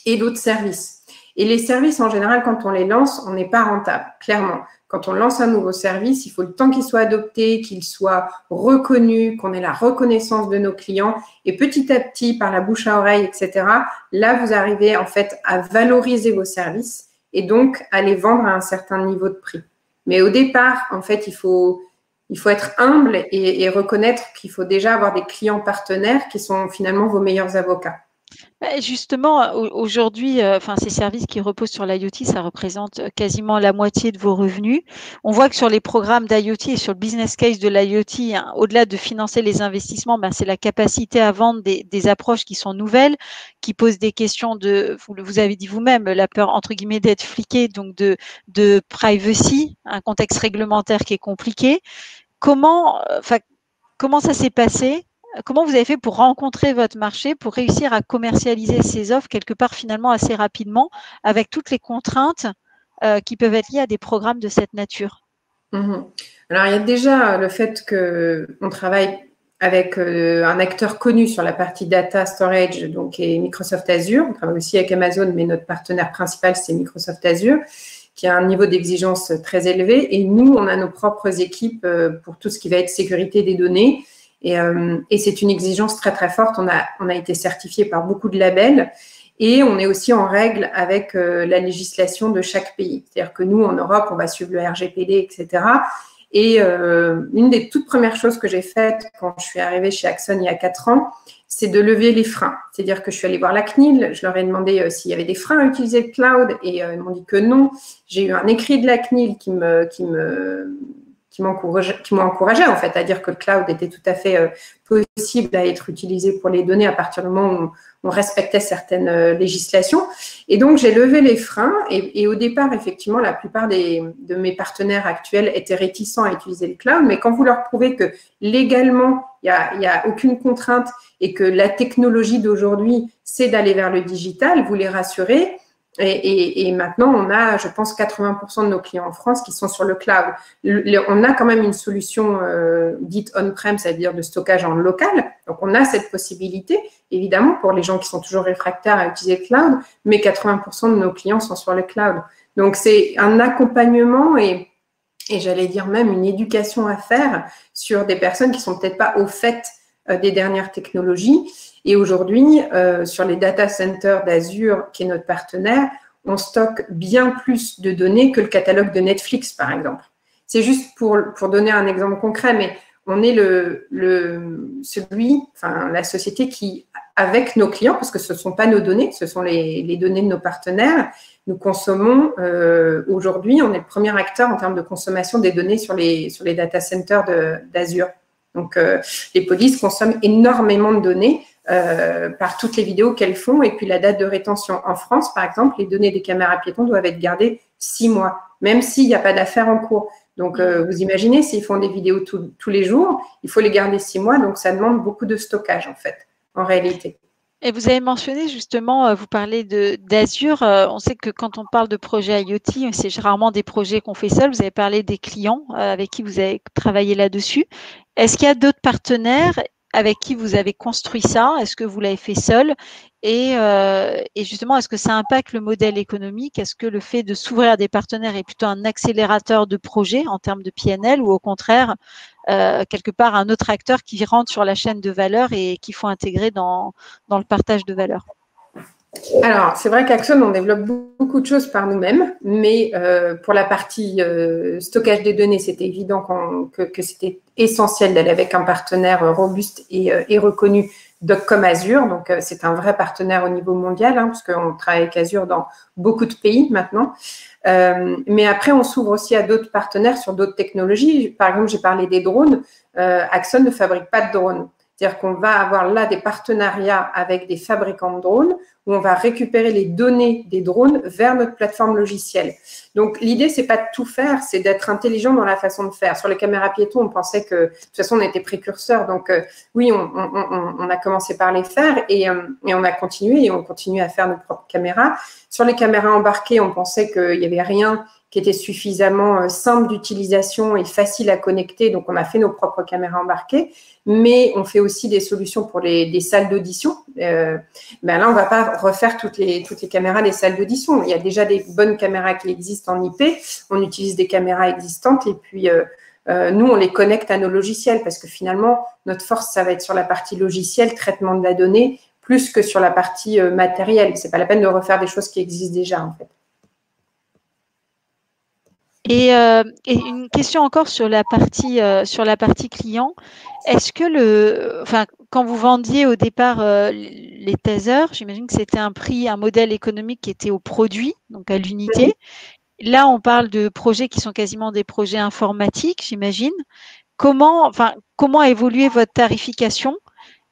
B: et d'autres services. Et les services, en général, quand on les lance, on n'est pas rentable, clairement. Quand on lance un nouveau service, il faut le temps qu'il soit adopté, qu'il soit reconnu, qu'on ait la reconnaissance de nos clients. Et petit à petit, par la bouche à oreille, etc., là, vous arrivez en fait à valoriser vos services et donc à les vendre à un certain niveau de prix. Mais au départ, en fait, il faut être humble et reconnaître qu'il faut déjà avoir des clients partenaires qui sont finalement vos meilleurs avocats.
C: Justement, aujourd'hui, ces services qui reposent sur l'IoT, ça représente quasiment la moitié de vos revenus. On voit que sur les programmes d'IoT et sur le business case de l'IoT, hein, au-delà de financer les investissements, c'est la capacité à vendre des approches qui sont nouvelles, qui posent des questions vous avez dit vous-même, la peur entre guillemets d'être fliqué, donc de privacy, un contexte réglementaire qui est compliqué. Comment ça s'est passé? Comment vous avez fait pour rencontrer votre marché, pour réussir à commercialiser ces offres quelque part finalement assez rapidement avec toutes les contraintes qui peuvent être liées à des programmes de cette nature?
B: Alors, il y a déjà le fait qu'on travaille avec un acteur connu sur la partie data storage, donc qui est Microsoft Azure. On travaille aussi avec Amazon, mais notre partenaire principal, c'est Microsoft Azure, qui a un niveau d'exigence très élevé. Et nous, on a nos propres équipes pour tout ce qui va être sécurité des données. Et c'est une exigence très, très forte. On a été certifié par beaucoup de labels. Et on est aussi en règle avec la législation de chaque pays. C'est-à-dire que nous, en Europe, on va suivre le RGPD, etc. Et une des toutes premières choses que j'ai faites quand je suis arrivée chez Axon il y a 4 ans, c'est de lever les freins. C'est-à-dire que je suis allée voir la CNIL, je leur ai demandé s'il y avait des freins à utiliser le cloud et ils m'ont dit que non. J'ai eu un écrit de la CNIL qui m'encourageait en fait à dire que le cloud était tout à fait possible à être utilisé pour les données à partir du moment où on respectait certaines législations. Et donc, j'ai levé les freins et au départ, effectivement, la plupart de mes partenaires actuels étaient réticents à utiliser le cloud, mais quand vous leur prouvez que légalement, il n'y a aucune contrainte et que la technologie d'aujourd'hui, c'est d'aller vers le digital, vous les rassurez. Et maintenant, on a, je pense, 80% de nos clients en France qui sont sur le cloud. On a quand même une solution dite on-prem, c'est-à-dire de stockage en local. Donc, on a cette possibilité, évidemment, pour les gens qui sont toujours réfractaires à utiliser le cloud, mais 80% de nos clients sont sur le cloud. Donc, c'est un accompagnement et j'allais dire même une éducation à faire sur des personnes qui ne sont peut-être pas au fait des dernières technologies. Et aujourd'hui, sur les data centers d'Azure, qui est notre partenaire, on stocke bien plus de données que le catalogue de Netflix, par exemple. C'est juste pour donner un exemple concret, mais on est la société qui, avec nos clients, parce que ce ne sont pas nos données, ce sont les données de nos partenaires, nous consommons aujourd'hui, on est le premier acteur en termes de consommation des données sur les data centers d'Azure. Donc, les polices consomment énormément de données par toutes les vidéos qu'elles font. Et puis, la date de rétention en France, par exemple, les données des caméras piétons doivent être gardées 6 mois, même s'il n'y a pas d'affaire en cours. Donc, vous imaginez, s'ils font des vidéos tous les jours, il faut les garder 6 mois. Donc, ça demande beaucoup de stockage, en fait, en réalité.
C: Et vous avez mentionné justement, vous parlez d'Azure. On sait que quand on parle de projet IoT, c'est rarement des projets qu'on fait seul. Vous avez parlé des clients avec qui vous avez travaillé là-dessus. Est-ce qu'il y a d'autres partenaires avec qui vous avez construit ça? Est-ce que vous l'avez fait seul? Et justement, est-ce que ça impacte le modèle économique? Est-ce que le fait de s'ouvrir à des partenaires est plutôt un accélérateur de projet en termes de PNL ou au contraire, quelque part, un autre acteur qui rentre sur la chaîne de valeur et qu'il faut intégrer dans le partage de valeur?
B: Alors, c'est vrai qu'Axon, on développe beaucoup de choses par nous-mêmes, mais pour la partie stockage des données, c'était évident que c'était essentiel d'aller avec un partenaire robuste et reconnu comme Azure. Donc, c'est un vrai partenaire au niveau mondial, parce qu'on travaille avec Azure dans beaucoup de pays maintenant. Mais après, on s'ouvre aussi à d'autres partenaires sur d'autres technologies. Par exemple, j'ai parlé des drones. Axon ne fabrique pas de drones. C'est-à-dire qu'on va avoir là des partenariats avec des fabricants de drones où on va récupérer les données des drones vers notre plateforme logicielle. Donc, l'idée, c'est pas de tout faire, c'est d'être intelligent dans la façon de faire. Sur les caméras piétons, on pensait que, de toute façon, on était précurseurs. Donc, oui, on a commencé par les faire et on a continué et on continue à faire nos propres caméras. Sur les caméras embarquées, on pensait qu'il n'y avait rien qui était suffisamment simple d'utilisation et facile à connecter. Donc, on a fait nos propres caméras embarquées, mais on fait aussi des solutions pour des salles d'audition. Là, on ne va pas refaire toutes les caméras des salles d'audition. Il y a déjà des bonnes caméras qui existent en IP. On utilise des caméras existantes et puis nous, on les connecte à nos logiciels parce que finalement, notre force, ça va être sur la partie logicielle, traitement de la donnée, plus que sur la partie matérielle. Ce n'est pas la peine de refaire des choses qui existent déjà, en fait.
C: Et une question encore sur la partie client. Est-ce que quand vous vendiez au départ les tasers, j'imagine que c'était un modèle économique qui était au produit, donc à l'unité. Là, on parle de projets qui sont quasiment des projets informatiques, j'imagine. Comment a évolué votre tarification?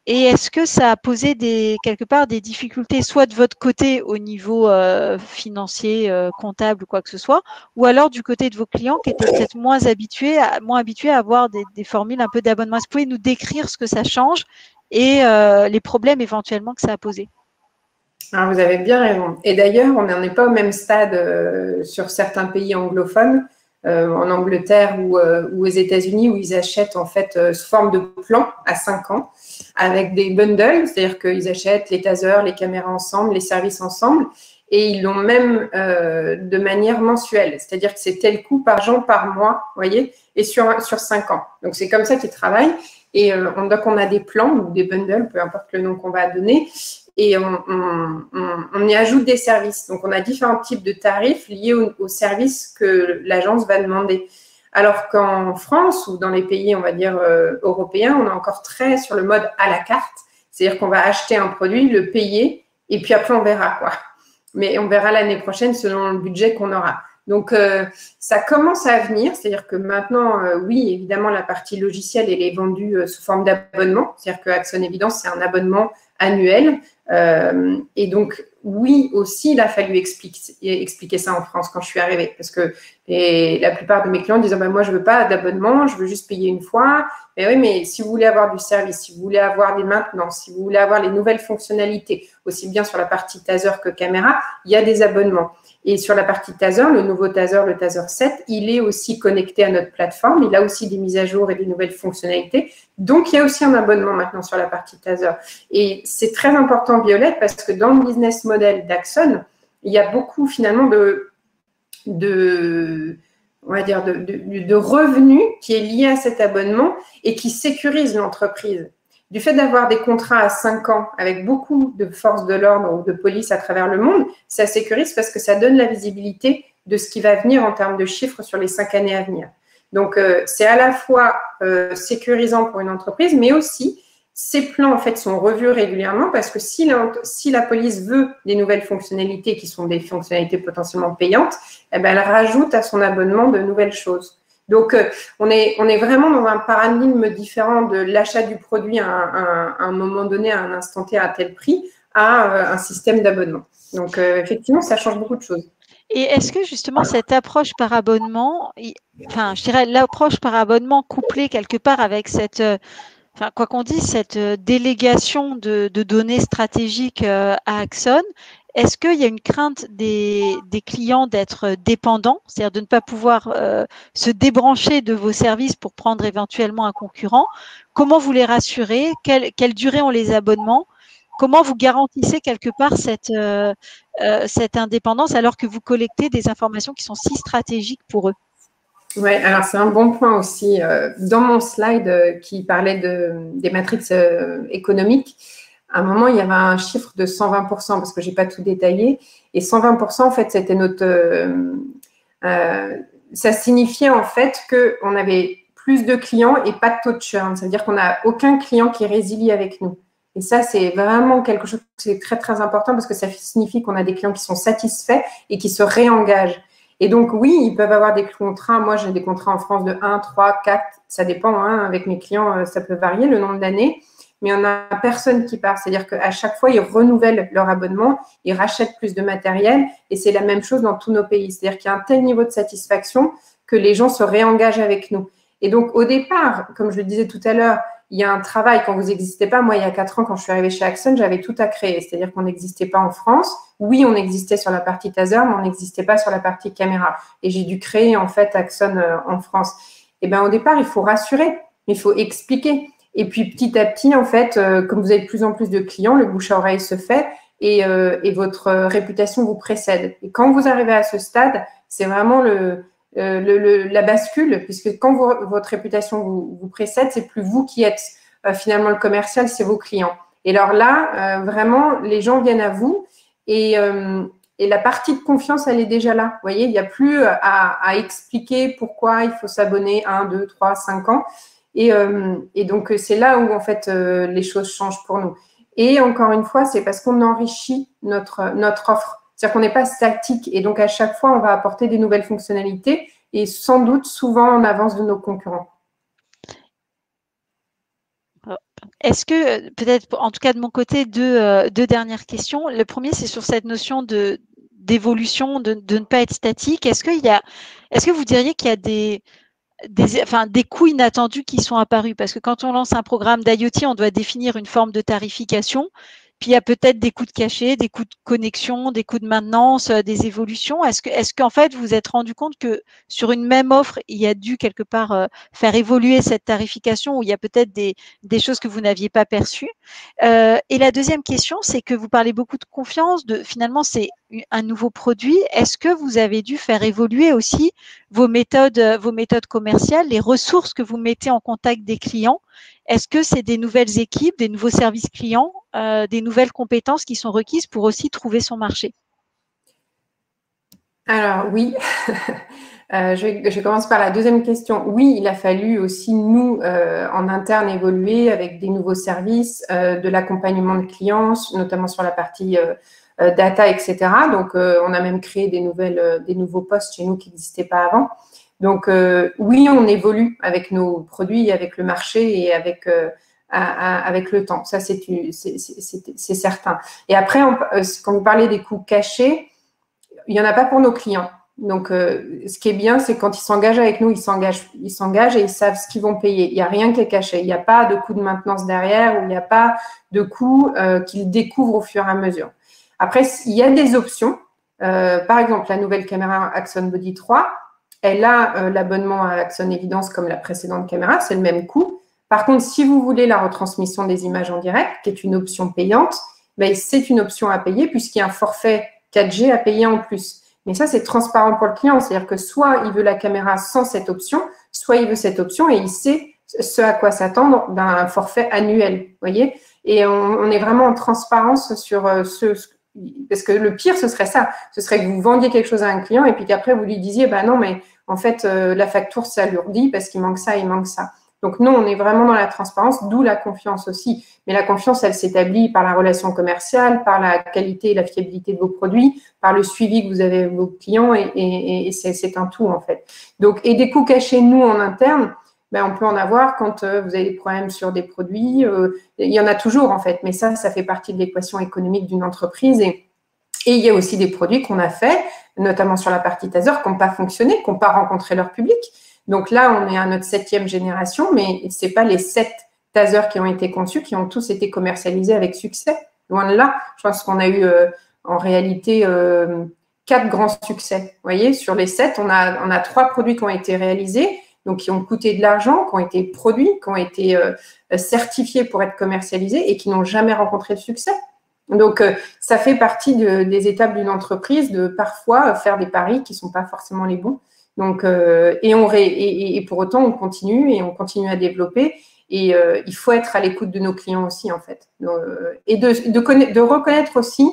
C: Et est-ce que ça a posé quelque part des difficultés, soit de votre côté au niveau financier, comptable ou quoi que ce soit, ou alors du côté de vos clients qui étaient peut-être moins habitués à avoir des formules un peu d'abonnement? Est-ce que vous pouvez nous décrire ce que ça change et les problèmes éventuellement que ça a posé?
B: Alors, vous avez bien raison. Et d'ailleurs, on n'en est pas au même stade sur certains pays anglophones. en Angleterre ou aux États-Unis, où ils achètent en fait sous forme de plan à 5 ans avec des bundles, c'est-à-dire qu'ils achètent les tasers, les caméras ensemble, les services ensemble, et ils l'ont même de manière mensuelle, c'est-à-dire que c'est tel coût par gens par mois, vous voyez, et sur 5 ans. Donc c'est comme ça qu'ils travaillent. Et donc on a des plans ou des bundles, peu importe le nom qu'on va donner, et on y ajoute des services. Donc, on a différents types de tarifs liés aux services que l'agence va demander. Alors qu'en France ou dans les pays, on va dire, européens, on est encore très sur le mode à la carte. C'est-à-dire qu'on va acheter un produit, le payer, et puis après, on verra, quoi. Mais on verra l'année prochaine selon le budget qu'on aura. Donc, ça commence à venir. C'est-à-dire que maintenant, oui, évidemment, la partie logicielle, elle est vendue sous forme d'abonnement. C'est-à-dire que Axon Evidence, c'est un abonnement annuel. Et donc, oui, aussi, il a fallu expliquer ça en France quand je suis arrivée. Parce que la plupart de mes clients disent moi, je ne veux pas d'abonnement, je veux juste payer une fois. Mais oui, mais si vous voulez avoir du service, si vous voulez avoir des maintenances, si vous voulez avoir les nouvelles fonctionnalités, aussi bien sur la partie taser que caméra, il y a des abonnements. Et sur la partie taser, le nouveau taser, le taser 7, il est aussi connecté à notre plateforme. Il a aussi des mises à jour et des nouvelles fonctionnalités. Donc, il y a aussi un abonnement maintenant sur la partie taser. Et c'est très important, Violette, parce que dans le business model d'Axon, il y a beaucoup finalement de revenus qui est lié à cet abonnement et qui sécurise l'entreprise. Du fait d'avoir des contrats à 5 ans avec beaucoup de forces de l'ordre ou de police à travers le monde, ça sécurise parce que ça donne la visibilité de ce qui va venir en termes de chiffres sur les 5 années à venir. Donc, c'est à la fois sécurisant pour une entreprise, mais aussi, ces plans, en fait, sont revus régulièrement parce que si la police veut des nouvelles fonctionnalités qui sont des fonctionnalités potentiellement payantes, eh ben, elle rajoute à son abonnement de nouvelles choses. Donc, on est vraiment dans un paradigme différent de l'achat du produit à un moment donné, à un instant T, à tel prix, à un système d'abonnement. Donc, effectivement, ça change beaucoup de choses.
C: Et est-ce que justement cette approche par abonnement, enfin, je dirais l'approche par abonnement couplée quelque part avec cette, enfin, quoi qu'on dise, cette délégation de données stratégiques à Axon, est-ce qu'il y a une crainte des clients d'être dépendants, c'est-à-dire de ne pas pouvoir se débrancher de vos services pour prendre éventuellement un concurrent? Comment vous les rassurez? Quelle durée ont les abonnements? Comment vous garantissez quelque part cette indépendance alors que vous collectez des informations qui sont si stratégiques pour eux?
B: Oui, alors c'est un bon point aussi. Dans mon slide qui parlait des matrices économiques, à un moment, il y avait un chiffre de 120%, parce que je n'ai pas tout détaillé. Et 120%, en fait, c'était ça signifiait en fait qu'on avait plus de clients et pas de taux de churn. Ça veut dire qu'on n'a aucun client qui résilie avec nous. Et ça, c'est vraiment quelque chose qui est très, très important parce que ça signifie qu'on a des clients qui sont satisfaits et qui se réengagent. Et donc, oui, ils peuvent avoir des contrats. Moi, j'ai des contrats en France de 1, 3, 4. Ça dépend. Hein, avec mes clients, ça peut varier le nombre d'années. Mais on n'a personne qui part. C'est-à-dire qu'à chaque fois, ils renouvellent leur abonnement, ils rachètent plus de matériel. Et c'est la même chose dans tous nos pays. C'est-à-dire qu'il y a un tel niveau de satisfaction que les gens se réengagent avec nous. Et donc, au départ, comme je le disais tout à l'heure, il y a un travail quand vous n'existez pas. Moi, il y a 4 ans, quand je suis arrivée chez Axon, j'avais tout à créer. C'est-à-dire qu'on n'existait pas en France. Oui, on existait sur la partie taser, mais on n'existait pas sur la partie caméra. Et j'ai dû créer, en fait, Axon en France. Et bien, au départ, il faut rassurer, il faut expliquer. Et puis, petit à petit, en fait, comme vous avez de plus en plus de clients, le bouche à oreille se fait et votre réputation vous précède. Et quand vous arrivez à ce stade, c'est vraiment la bascule, puisque quand votre réputation vous précède, c'est plus vous qui êtes finalement le commercial, c'est vos clients. Et alors là, vraiment, les gens viennent à vous et la partie de confiance, elle est déjà là. Vous voyez, il n'y a plus à expliquer pourquoi il faut s'abonner 1, 2, 3, 5 ans. Et donc, c'est là où, en fait, les choses changent pour nous. Et encore une fois, c'est parce qu'on enrichit notre offre. C'est-à-dire qu'on n'est pas statique. Et donc, à chaque fois, on va apporter des nouvelles fonctionnalités et sans doute souvent en avance de nos concurrents.
C: Est-ce que, peut-être, en tout cas de mon côté, deux dernières questions. Le premier, c'est sur cette notion d'évolution, de ne pas être statique. Est-ce que vous diriez qu'il y a des coûts inattendus qui sont apparus? Parce que quand on lance un programme d'IoT, on doit définir une forme de tarification. Puis il y a peut-être des coûts de cachet, des coûts de connexion, des coûts de maintenance, des évolutions. Est-ce qu'en fait, vous vous êtes rendu compte que sur une même offre, il y a dû quelque part faire évoluer cette tarification, où il y a peut-être des choses que vous n'aviez pas perçues? Et la deuxième question, c'est que vous parlez beaucoup de confiance, finalement, c'est un nouveau produit. Est-ce que vous avez dû faire évoluer aussi vos méthodes commerciales, les ressources que vous mettez en contact des clients? Est-ce que c'est des nouvelles équipes, des nouveaux services clients, des nouvelles compétences qui sont requises pour aussi trouver son marché?
B: Alors oui, je commence par la deuxième question. Oui, il a fallu aussi, nous, en interne, évoluer avec des nouveaux services, de l'accompagnement de clients, notamment sur la partie data, etc. Donc, on a même créé des nouveaux postes chez nous qui n'existaient pas avant. Donc, oui, on évolue avec nos produits, avec le marché et avec le temps. Ça, c'est certain. Et après, quand vous parlez des coûts cachés, il n'y en a pas pour nos clients. Donc, ce qui est bien, c'est quand ils s'engagent avec nous, ils s'engagent et ils savent ce qu'ils vont payer. Il n'y a rien qui est caché. Il n'y a pas de coût de maintenance derrière, ou il n'y a pas de coût qu'ils découvrent au fur et à mesure. Après, il y a des options. Par exemple, la nouvelle caméra Axon Body 3, elle a l'abonnement à Axon Evidence comme la précédente caméra, c'est le même coût. Par contre, si vous voulez la retransmission des images en direct, qui est une option payante, ben, c'est une option à payer puisqu'il y a un forfait 4G à payer en plus. Mais ça, c'est transparent pour le client. C'est-à-dire que soit il veut la caméra sans cette option, soit il veut cette option et il sait ce à quoi s'attendre d'un forfait annuel. Vous voyez? Et on est vraiment en transparence sur parce que le pire, ce serait ça. Ce serait que vous vendiez quelque chose à un client et puis qu'après, vous lui disiez, bah non, mais en fait, la facture s'alourdit parce qu'il manque ça, il manque ça. Donc, nous, on est vraiment dans la transparence, d'où la confiance aussi. Mais la confiance, elle s'établit par la relation commerciale, par la qualité et la fiabilité de vos produits, par le suivi que vous avez avec vos clients et c'est un tout, en fait. Donc, et des coûts cachés, nous, en interne, ben, on peut en avoir quand vous avez des problèmes sur des produits. Il y en a toujours, en fait, mais ça fait partie de l'équation économique d'une entreprise. Et il y a aussi des produits qu'on a faits, notamment sur la partie taser, qui n'ont pas fonctionné, qui n'ont pas rencontré leur public. Donc là, on est à notre 7e génération, mais ce n'est pas les 7 tasers qui ont été conçus qui ont tous été commercialisés avec succès. Loin de là, je pense qu'on a eu en réalité 4 grands succès. Vous voyez, sur les 7, on a 3 produits qui ont été réalisés, donc qui ont coûté de l'argent, qui ont été produits, qui ont été certifiés pour être commercialisés et qui n'ont jamais rencontré de succès. Donc, ça fait partie des étapes d'une entreprise de parfois faire des paris qui ne sont pas forcément les bons. Donc, et pour autant, on continue à développer. Et il faut être à l'écoute de nos clients aussi, en fait. Et de reconnaître aussi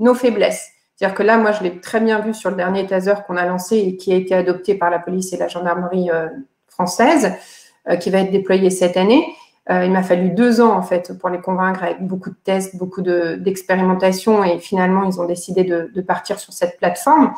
B: nos faiblesses. C'est-à-dire que là, moi, je l'ai très bien vu sur le dernier taser qu'on a lancé et qui a été adopté par la police et la gendarmerie française, qui va être déployé cette année. Il m'a fallu 2 ans, en fait, pour les convaincre avec beaucoup de tests, beaucoup d'expérimentations. Et finalement, ils ont décidé de partir sur cette plateforme.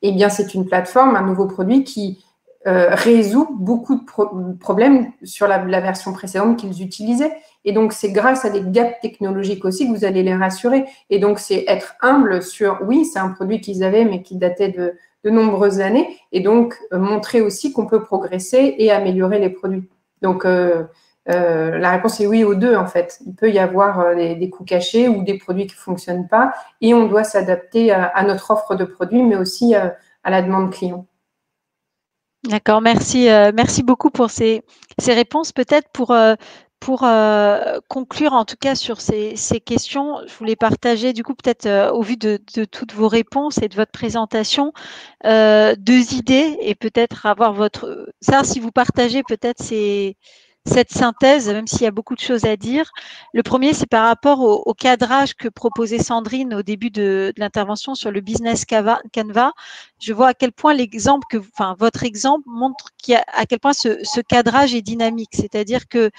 B: Eh bien, c'est une plateforme, un nouveau produit qui résout beaucoup de problèmes sur la version précédente qu'ils utilisaient. Et donc, c'est grâce à des gaps technologiques aussi que vous allez les rassurer. Et donc, c'est être humble sur, oui, c'est un produit qu'ils avaient, mais qui datait de nombreuses années. Et donc, montrer aussi qu'on peut progresser et améliorer les produits. Donc, la réponse est oui aux deux, en fait. Il peut y avoir des coûts cachés ou des produits qui ne fonctionnent pas et on doit s'adapter à notre offre de produits, mais aussi à la demande client.
C: D'accord, merci. Merci beaucoup pour ces réponses. Peut-être pour conclure, en tout cas, sur ces questions, je voulais partager, du coup, peut-être au vu de toutes vos réponses et de votre présentation, 2 idées et peut-être avoir savoir si vous partagez peut-être cette synthèse, même s'il y a beaucoup de choses à dire. Le premier, c'est par rapport au cadrage que proposait Sandrine au début de l'intervention sur le business Canva. Je vois à quel point votre exemple montre à quel point ce cadrage est dynamique. C'est-à-dire que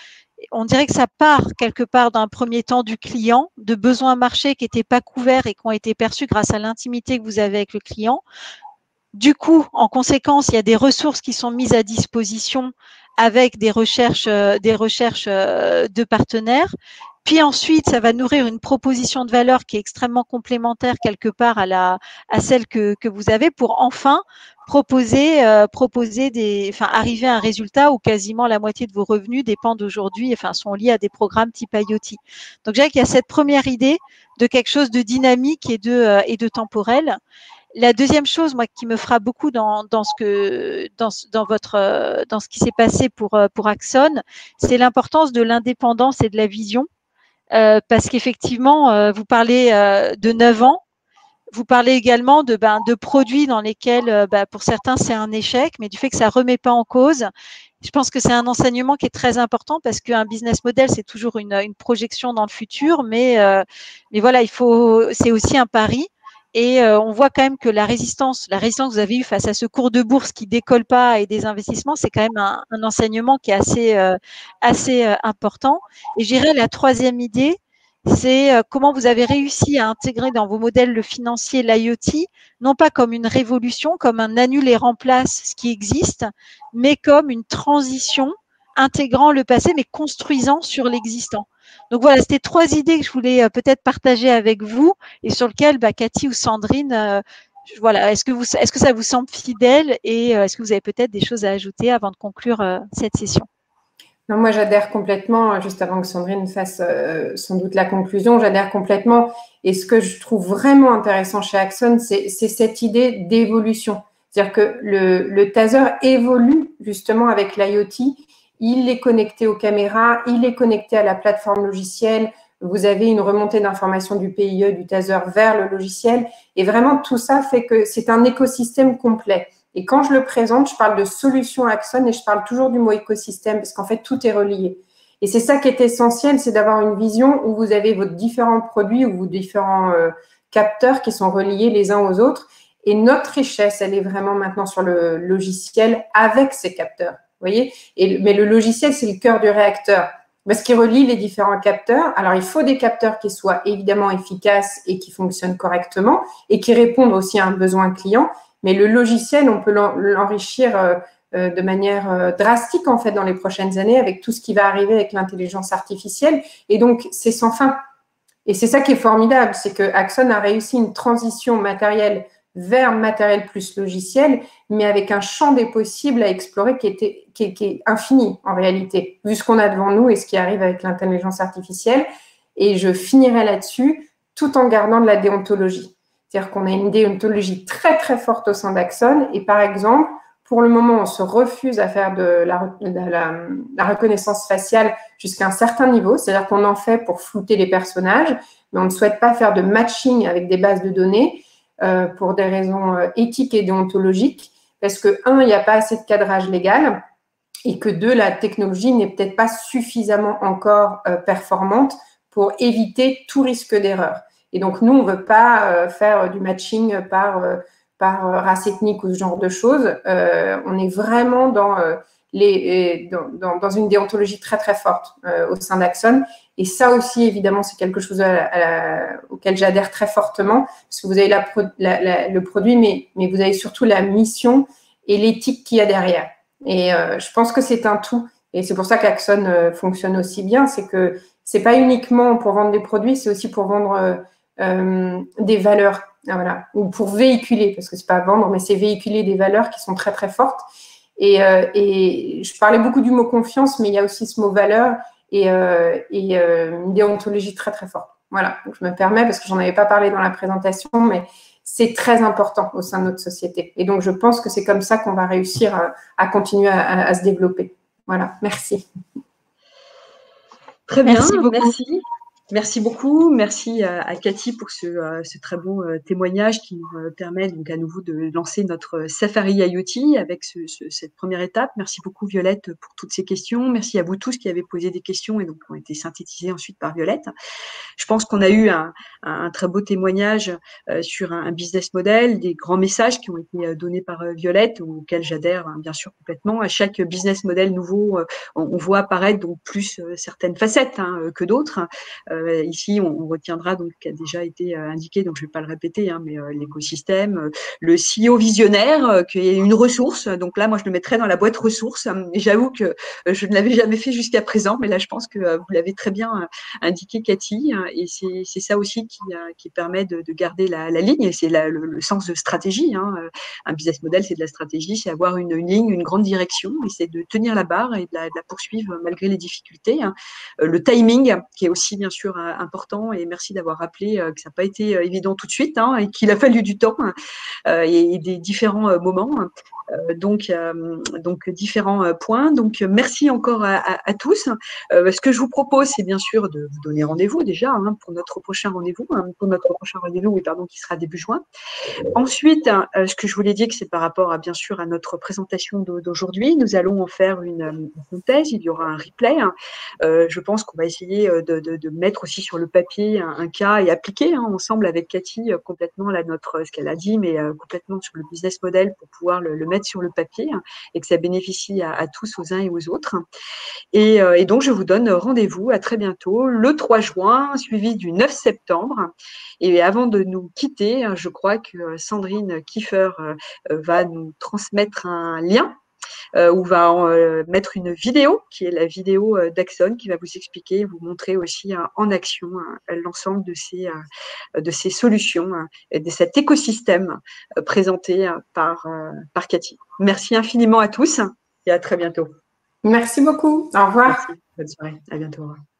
C: on dirait que ça part quelque part d'un premier temps du client, de besoins marchés qui n'étaient pas couverts et qui ont été perçus grâce à l'intimité que vous avez avec le client. Du coup, en conséquence, il y a des ressources qui sont mises à disposition avec des recherches de partenaires. Puis ensuite, ça va nourrir une proposition de valeur qui est extrêmement complémentaire quelque part à celle que vous avez pour enfin arriver à un résultat où quasiment la moitié de vos revenus dépendent aujourd'hui, sont liés à des programmes type IoT. Donc, je dirais qu'il y a cette première idée de quelque chose de dynamique et de temporel. La deuxième chose, moi, qui me frappe beaucoup dans ce qui s'est passé pour Axon, c'est l'importance de l'indépendance et de la vision. Parce qu'effectivement, vous parlez de 9 ans, vous parlez également de produits dans lesquels, pour certains, c'est un échec, mais du fait que ça ne remet pas en cause. Je pense que c'est un enseignement qui est très important parce qu'un business model, c'est toujours une projection dans le futur, mais voilà, c'est aussi un pari. Et on voit quand même que la résistance que vous avez eue face à ce cours de bourse qui décolle pas et des investissements, c'est quand même un enseignement qui est assez important. Et je dirais la troisième idée, c'est comment vous avez réussi à intégrer dans vos modèles le financier l'IoT, non pas comme une révolution, comme un annule et remplace ce qui existe, mais comme une transition intégrant le passé, mais construisant sur l'existant. Donc voilà, c'était 3 idées que je voulais peut-être partager avec vous et sur lesquelles, Cathy ou Sandrine, voilà, est-ce que ça vous semble fidèle et est-ce que vous avez peut-être des choses à ajouter avant de conclure cette session?
B: Non, moi, j'adhère complètement, juste avant que Sandrine fasse sans doute la conclusion, j'adhère complètement. Et ce que je trouve vraiment intéressant chez Axon, c'est cette idée d'évolution. C'est-à-dire que le taser évolue justement avec l'IoT. Il est connecté aux caméras, il est connecté à la plateforme logicielle. Vous avez une remontée d'informations du PIE, du taser vers le logiciel. Et vraiment, tout ça fait que c'est un écosystème complet. Et quand je le présente, je parle de solution Axon et je parle toujours du mot écosystème parce qu'en fait, tout est relié. Et c'est ça qui est essentiel, c'est d'avoir une vision où vous avez vos différents produits ou vos différents capteurs qui sont reliés les uns aux autres. Et notre richesse, elle est vraiment maintenant sur le logiciel avec ces capteurs. Vous voyez ? Mais le logiciel, c'est le cœur du réacteur parce qu'il relie les différents capteurs. Alors, il faut des capteurs qui soient évidemment efficaces et qui fonctionnent correctement et qui répondent aussi à un besoin client. Mais le logiciel, on peut l'enrichir de manière drastique, en fait, dans les prochaines années avec tout ce qui va arriver avec l'intelligence artificielle. Et donc, c'est sans fin. Et c'est ça qui est formidable, c'est que Axon a réussi une transition matérielle vers matériel plus logiciel, mais avec un champ des possibles à explorer qui est infini, en réalité, vu ce qu'on a devant nous et ce qui arrive avec l'intelligence artificielle. Et je finirai là-dessus, tout en gardant de la déontologie. C'est-à-dire qu'on a une déontologie très, très forte au sein d'Axon. Et par exemple, pour le moment, on se refuse à faire de la reconnaissance faciale jusqu'à un certain niveau. C'est-à-dire qu'on en fait pour flouter les personnages, mais on ne souhaite pas faire de matching avec des bases de données pour des raisons éthiques et déontologiques. Parce que, un, il n'y a pas assez de cadrage légal. Et que deux, la technologie n'est peut-être pas suffisamment encore performante pour éviter tout risque d'erreur. Et donc, nous, on ne veut pas faire du matching par race ethnique ou ce genre de choses. On est vraiment dans une déontologie très, très forte au sein d'Axon. Et ça aussi, évidemment, c'est quelque chose auquel j'adhère très fortement, parce que vous avez le produit, mais vous avez surtout la mission et l'éthique qu'il y a derrière. Et je pense que c'est un tout. Et c'est pour ça qu'Axon fonctionne aussi bien. C'est que c'est pas uniquement pour vendre des produits, c'est aussi pour vendre des valeurs, voilà, ou pour véhiculer, parce que c'est pas vendre, mais c'est véhiculer des valeurs qui sont très très fortes. Et je parlais beaucoup du mot confiance, mais il y a aussi ce mot valeur et une déontologie très très forte. Voilà, donc je me permets parce que j'en avais pas parlé dans la présentation, mais c'est très important au sein de notre société. Et donc je pense que c'est comme ça qu'on va réussir à continuer à se développer. Voilà, merci.
A: Très bien, merci. Merci beaucoup. Merci à Cathy pour ce très beau témoignage qui nous permet donc à nouveau de lancer notre Safari IoT avec cette première étape. Merci beaucoup Violette pour toutes ces questions. Merci à vous tous qui avez posé des questions et donc qui ont été synthétisées ensuite par Violette. Je pense qu'on a eu un très beau témoignage sur un business model, des grands messages qui ont été donnés par Violette, auxquels j'adhère bien sûr complètement. À chaque business model nouveau, on voit apparaître donc plus certaines facettes que d'autres. ici, on retiendra donc qui a déjà été indiqué, donc je ne vais pas le répéter, hein, mais l'écosystème, le CEO visionnaire, qui est une ressource. Donc là, moi, je le mettrais dans la boîte ressources. Et j'avoue que je ne l'avais jamais fait jusqu'à présent, mais là, je pense que vous l'avez très bien indiqué, Cathy. Et c'est ça aussi qui permet de garder la ligne. Et c'est le sens de stratégie. Hein. Un business model, c'est de la stratégie, c'est avoir une ligne, une grande direction, et c'est de tenir la barre et de la poursuivre malgré les difficultés. Hein. Le timing, qui est aussi bien sûr important, et merci d'avoir rappelé que ça n'a pas été évident tout de suite, hein, et qu'il a fallu du temps et des différents moments. Donc différents points. Donc, merci encore à tous. Ce que je vous propose, c'est bien sûr de vous donner rendez-vous déjà hein, pour notre prochain rendez-vous, oui, pardon, qui sera début juin. Ensuite, ce que je voulais dire, c'est par rapport bien sûr à notre présentation d'aujourd'hui. Nous allons en faire une synthèse. Il y aura un replay. Je pense qu'on va essayer de mettre aussi sur le papier un cas et appliquer ensemble avec Cathy complètement ce qu'elle a dit, mais complètement sur le business model pour pouvoir le mettre sur le papier et que ça bénéficie à tous, aux uns et aux autres. Et donc, je vous donne rendez-vous à très bientôt, le 3 juin, suivi du 9 septembre. Et avant de nous quitter, je crois que Sandrine Kiefer va nous transmettre un lien où va mettre une vidéo, qui est la vidéo d'Axon, qui va vous expliquer, vous montrer aussi en action l'ensemble de ces solutions et de cet écosystème présenté par Cathy. Merci infiniment à tous et à très bientôt.
B: Merci beaucoup. Au revoir.
A: Merci. Bonne soirée. À bientôt. Au revoir.